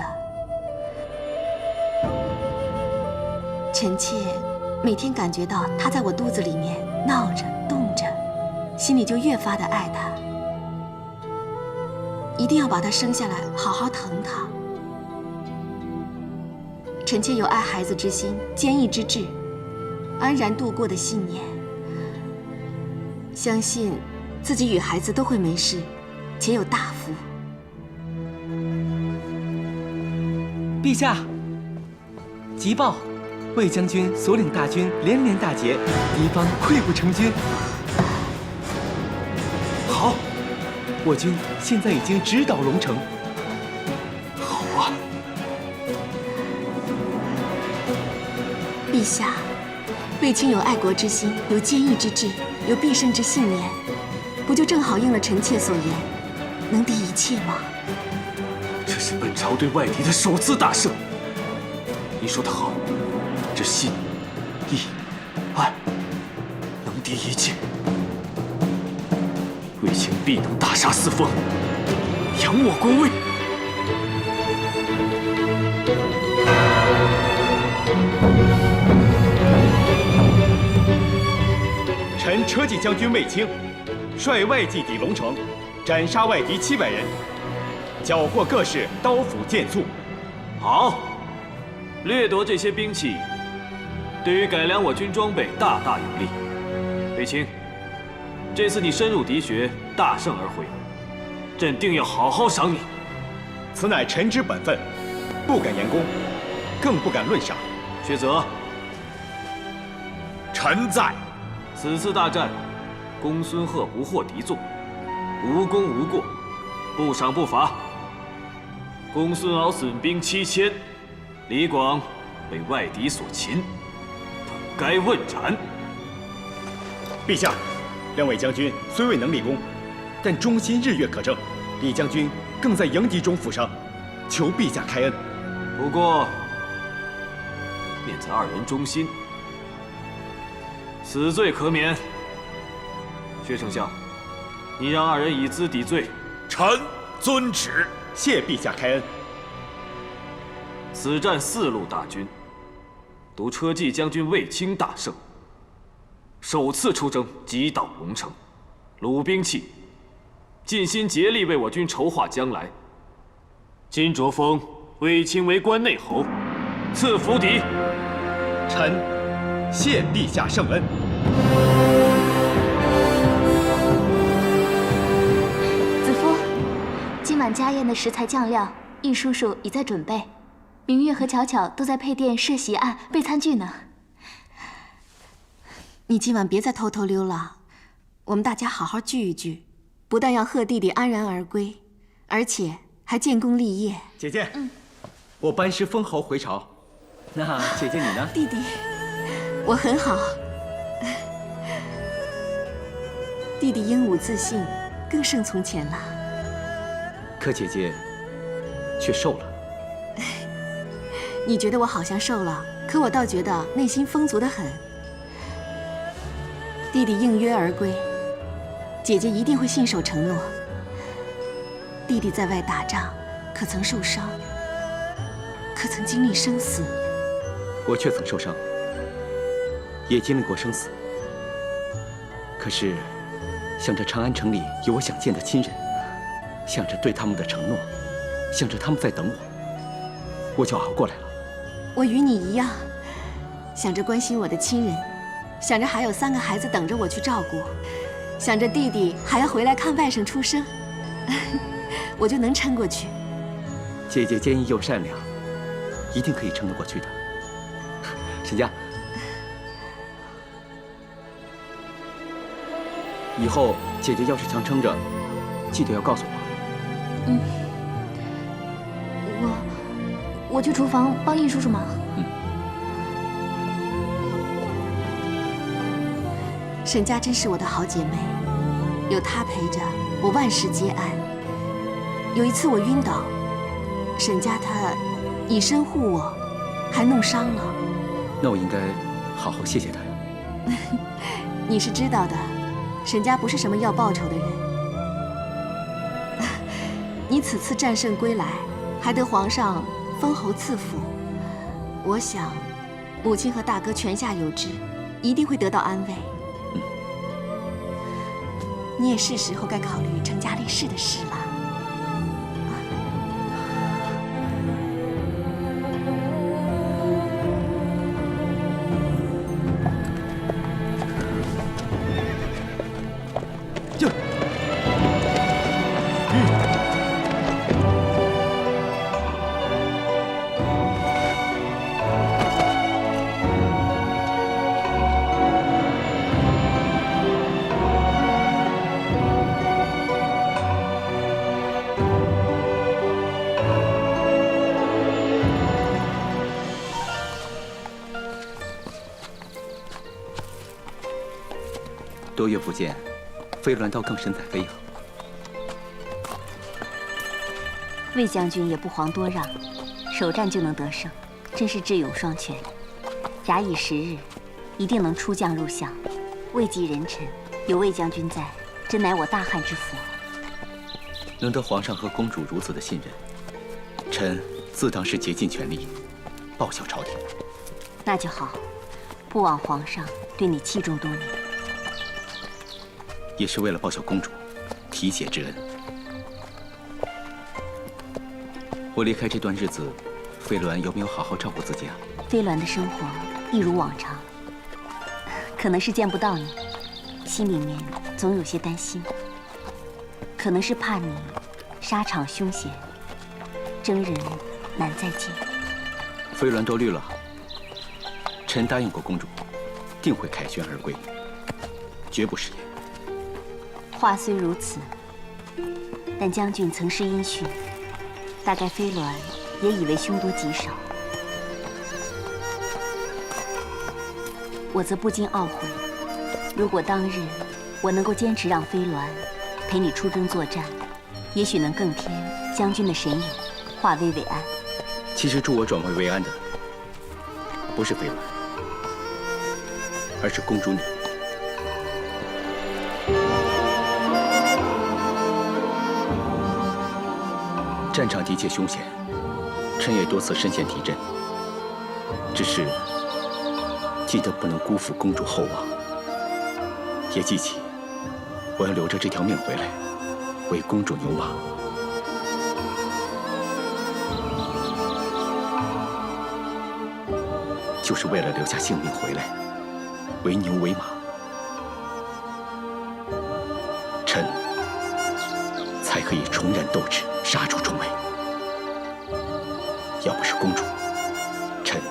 臣妾每天感觉到他在我肚子里面闹着动着，心里就越发的爱他，一定要把他生下来，好好疼他。臣妾有爱孩子之心，坚毅之志，安然度过的信念，相信自己与孩子都会没事，且有大福。陛下，急报！魏将军所领大军连连大捷，敌方溃不成军。好，我军现在已经直捣龙城。好啊！陛下，卫青有爱国之心，有坚毅之志，有必胜之信念，不就正好应了臣妾所言，能敌一切吗？这是本朝对外敌的首次大胜。你说得好，这信、义、爱能敌一切。卫青必能大杀四方，扬我国威。臣车骑将军卫青，率外骑抵龙城，斩杀外敌700人，缴获各式刀斧剑簇。好，掠夺这些兵器，对于改良我军装备大大有利。卫青，这次你深入敌穴，大胜而回，朕定要好好赏你。此乃臣之本分，不敢言功，更不敢论赏。薛泽，臣在。此次大战，公孙贺不获敌众，无功无过，不赏不罚。公孙敖损兵7000，李广被外敌所擒，本该问斩。陛下，两位将军虽未能立功，但忠心日月可证。李将军更在迎敌中负伤，求陛下开恩。不过，念在二人忠心，死罪可免。薛丞相，你让二人以资抵罪。臣遵旨。谢陛下开恩。此战4路大军，独车骑将军卫青大胜，首次出征击倒龙城，鲁兵器，尽心竭力为我军筹划将来。金卓峰卫青为关内侯，赐府邸。臣谢陛下圣恩。子夫，今晚家宴的食材酱料，易叔叔已在准备。明月和巧巧都在配殿设席案备餐具呢。你今晚别再偷偷溜了，我们大家好好聚一聚，不但要贺弟弟安然而归，而且还建功立业。姐姐，我班师封侯回朝，那姐姐你呢？弟弟，我很好。弟弟英武自信，更胜从前了。可姐姐却瘦了。你觉得我好像瘦了，可我倒觉得内心丰足得很。弟弟应约而归，姐姐一定会信守承诺。弟弟在外打仗，可曾受伤？可曾经历生死？我却曾受伤，也经历过生死。可是，想着长安城里有我想见的亲人，想着对他们的承诺，想着他们在等我就熬过来了。我与你一样，想着关心我的亲人，想着还有3个孩子等着我去照顾，想着弟弟还要回来看外甥出生，我就能撑过去。姐姐坚毅又善良，一定可以撑得过去的。沈家，以后姐姐要是强撑着，记得要告诉我。我去厨房帮易叔叔忙。沈家真是我的好姐妹，有她陪着，我万事皆安。有一次我晕倒，沈家她以身护我，还弄伤了。那我应该好好谢谢她呀。你是知道的，沈家不是什么要报酬的人。你此次战胜归来，还得皇上封侯赐府，我想母亲和大哥泉下有知，一定会得到安慰。你也是时候该考虑成家立室的事了。多月不见，飞鸾倒更神采飞扬。魏将军也不遑多让，首战就能得胜，真是智勇双全。假以时日，一定能出将入相，位极人臣。有魏将军在，真乃我大汉之福。能得皇上和公主如此的信任，臣自当是竭尽全力报效朝廷。那就好，不枉皇上对你器重多年。也是为了报效公主提携之恩。我离开这段日子，飞鸾有没有好好照顾自己啊？飞鸾的生活一如往常，可能是见不到你，心里面总有些担心。可能是怕你沙场凶险，征人难再见。飞鸾都绿了，臣答应过公主，定会凯旋而归，绝不食言。话虽如此，但将军曾是音讯，大概飞鸾也以为凶多吉少。我则不禁懊悔，如果当日我能够坚持让飞鸾陪你出征作战，也许能更添将军的神勇，化危为安。其实助我转危为安的，不是飞鸾，而是公主你。战场的确凶险，臣也多次身陷敌阵，只是记得不能辜负公主厚望，也记起我要留着这条命回来，为公主牛马。就是为了留下性命回来，为牛为马。臣才可以重燃斗志，杀出重围。要不是公主，臣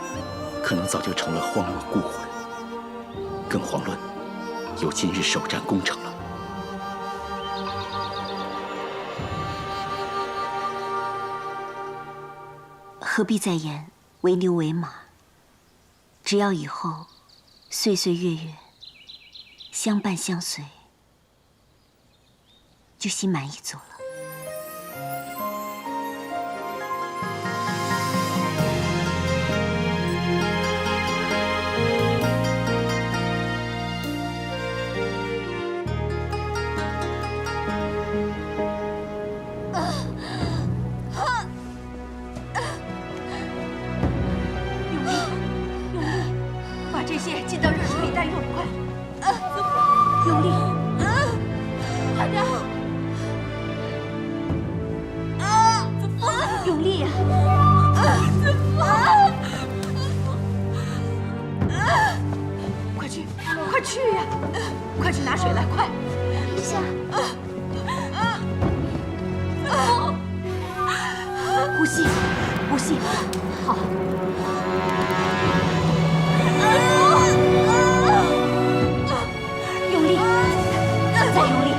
可能早就成了荒落孤魂，更遑论有今日首战功成了。何必再言为牛为马？只要以后岁岁月月相伴相随，就心满意足了。这些浸到热水里待用，快！用力！快点！子枫，用力呀！子枫，快去，快去呀！快去拿水来，快！陛下，呼吸，呼吸，好。用力，再用力，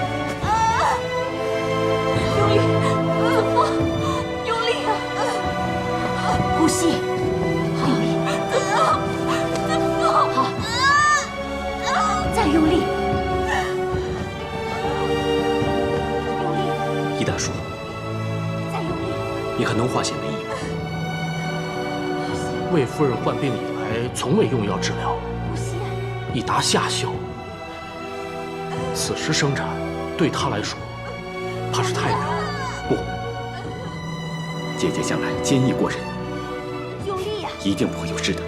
用力，子枫，用力啊！呼吸，用力，子枫，子枫，好，再用力，易大叔，再用力。你还能化险为夷吗？魏夫人患病以来，从未用药治疗，已达下效。此时生产，对她来说，怕是太难。不，姐姐向来坚毅过人，用力呀！一定不会有事的。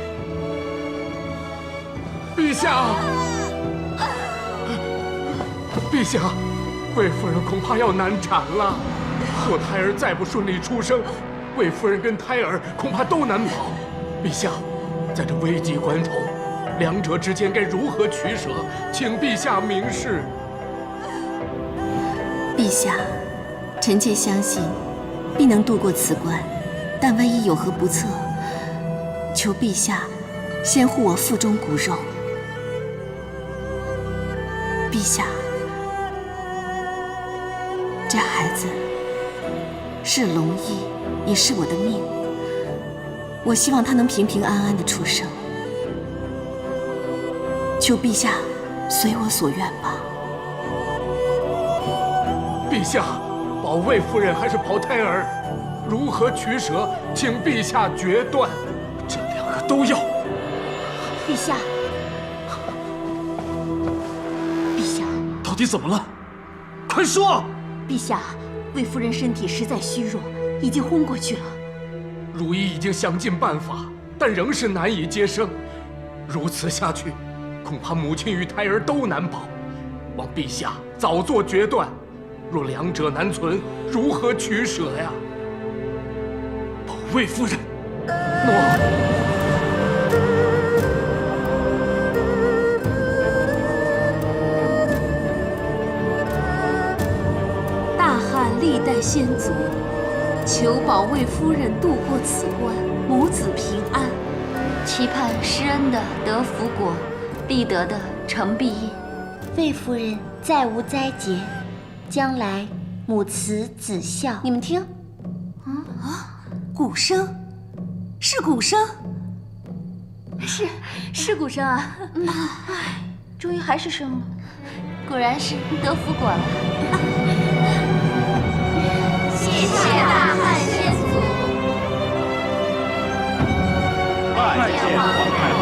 陛下，陛下，魏夫人恐怕要难产了。若胎儿再不顺利出生，魏夫人跟胎儿恐怕都难保。陛下，在这危急关头，两者之间该如何取舍？请陛下明示。陛下，臣妾相信必能度过此关，但万一有何不测，求陛下先护我腹中骨肉。陛下，这孩子是龙裔，也是我的命。我希望他能平平安安的出生。求陛下随我所愿吧。陛下，保魏夫人还是保胎儿，如何取舍，请陛下决断。这两个都要。陛下，陛下，到底怎么了？快说！陛下，魏夫人身体实在虚弱，已经昏过去了。如懿已经想尽办法，但仍是难以接生。如此下去，恐怕母亲与胎儿都难保。望陛下早做决断。若两者难存，如何取舍呀？保魏夫人，诺。大汉历代先祖，求保魏夫人度过此关，母子平安。期盼施恩的得福果，必得的成必业。魏夫人再无灾劫，将来母慈子孝。你们听，鼓声，是鼓声，是鼓声啊！终于还是生了，果然是得福果了。谢谢大汉先祖，拜见皇太后，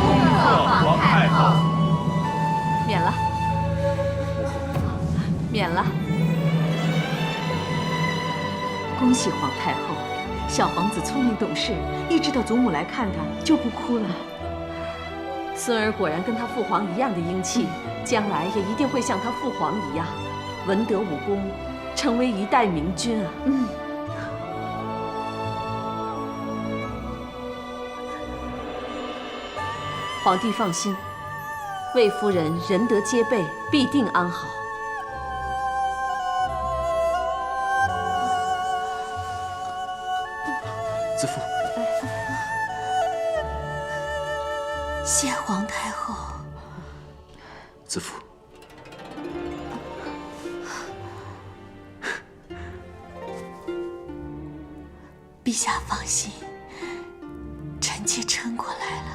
恭贺皇太后。免了，免了。恭喜皇太后，小皇子聪明懂事，一知道祖母来看他就不哭了。孙儿果然跟他父皇一样的英气，将来也一定会像他父皇一样，文德武功，成为一代明君啊！皇帝放心，魏夫人仁德皆备，必定安好。子父，谢皇太后。子父，陛下放心，臣妾撑过来了。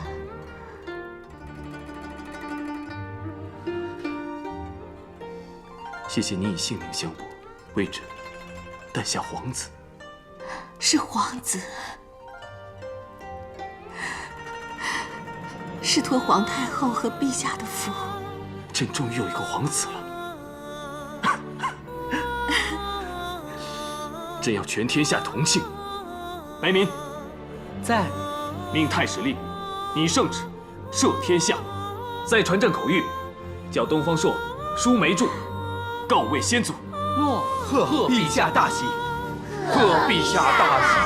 谢谢你以性命相搏，为朕诞下皇子。是皇子，是托皇太后和陛下的福。朕终于有一个皇子了。朕要全天下同庆。白民，在。命太史令拟圣旨，赦天下。再传朕口谕，叫东方朔书梅著，告慰先祖。诺。贺陛下大喜。贺陛下大喜。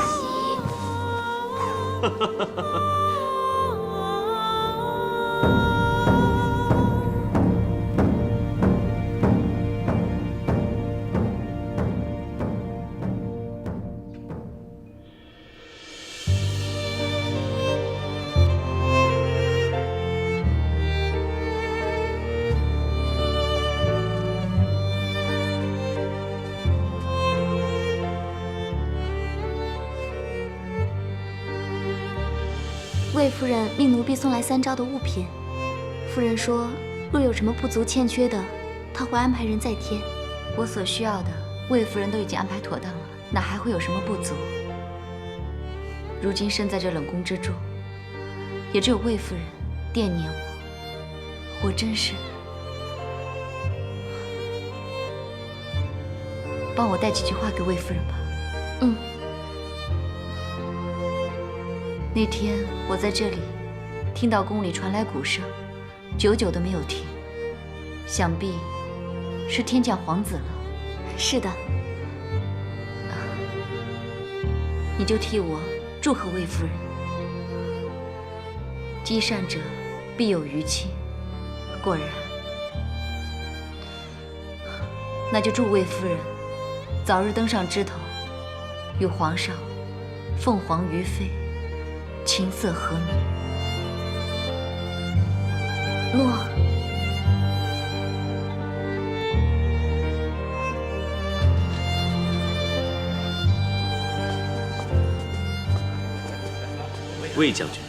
魏夫人命奴婢送来3招的物品。夫人说，若有什么不足欠缺的，她会安排人再添。我所需要的，魏夫人都已经安排妥当了，哪还会有什么不足？如今身在这冷宫之中，也只有魏夫人惦念我，我真是……帮我带几句话给魏夫人吧。嗯。那天我在这里，听到宫里传来鼓声，久久都没有停，想必是天降皇子了。是的。你就替我祝贺魏夫人。积善者必有余庆，果然。那就祝魏夫人早日登上枝头，与皇上凤凰于飞，琴瑟和鸣。诺。魏将军，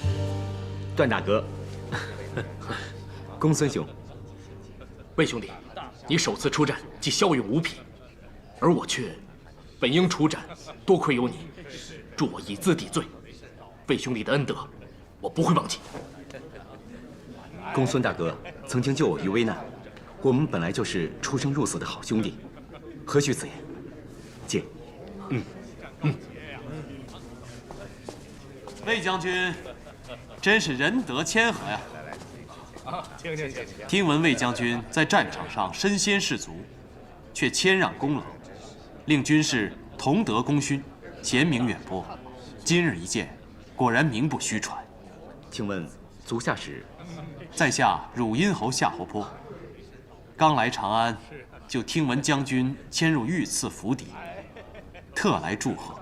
段大哥，公孙兄，魏兄弟，你首次出战即骁勇无匹，而我却本应出战，多亏有你，助我以资抵罪。魏兄弟的恩德，我不会忘记。公孙大哥曾经救我于危难，我们本来就是出生入死的好兄弟，何须此言？敬。魏将军，真是仁德谦和呀！听闻魏将军在战场上身先士卒，却谦让功劳，令军士同得功勋，贤名远播。今日一见，果然名不虚传。请问足下是？在下汝阴侯夏侯颇，刚来长安，就听闻将军迁入御赐府邸，特来祝贺。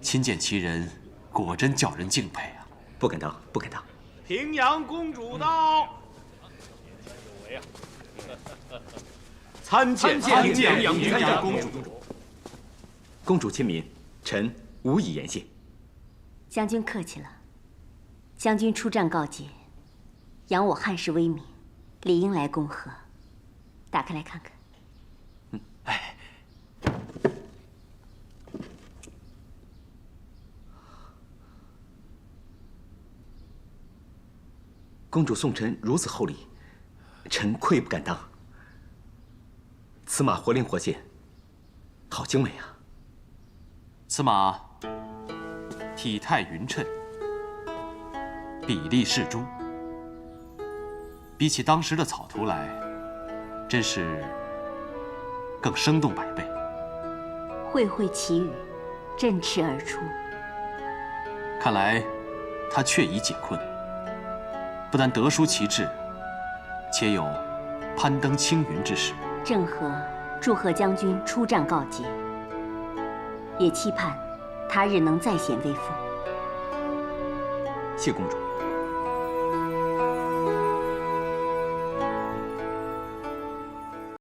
亲见其人，果真叫人敬佩啊！不敢当，不敢当。平阳公主到。参见平阳公主。公主亲民，臣无以言谢。将军客气了。将军出战告捷，扬我汉室威名，理应来恭贺。打开来看看。公主送臣如此厚礼，臣愧不敢当。此马活灵活现，好精美啊！此马体态匀称，比例适中，比起当时的草图来，真是更生动百倍。慧慧其语，振翅而出。看来他确已解困。不但得书其志，且有攀登青云之势。郑和祝贺将军出战告捷，也期盼他日能再显威风。谢公主。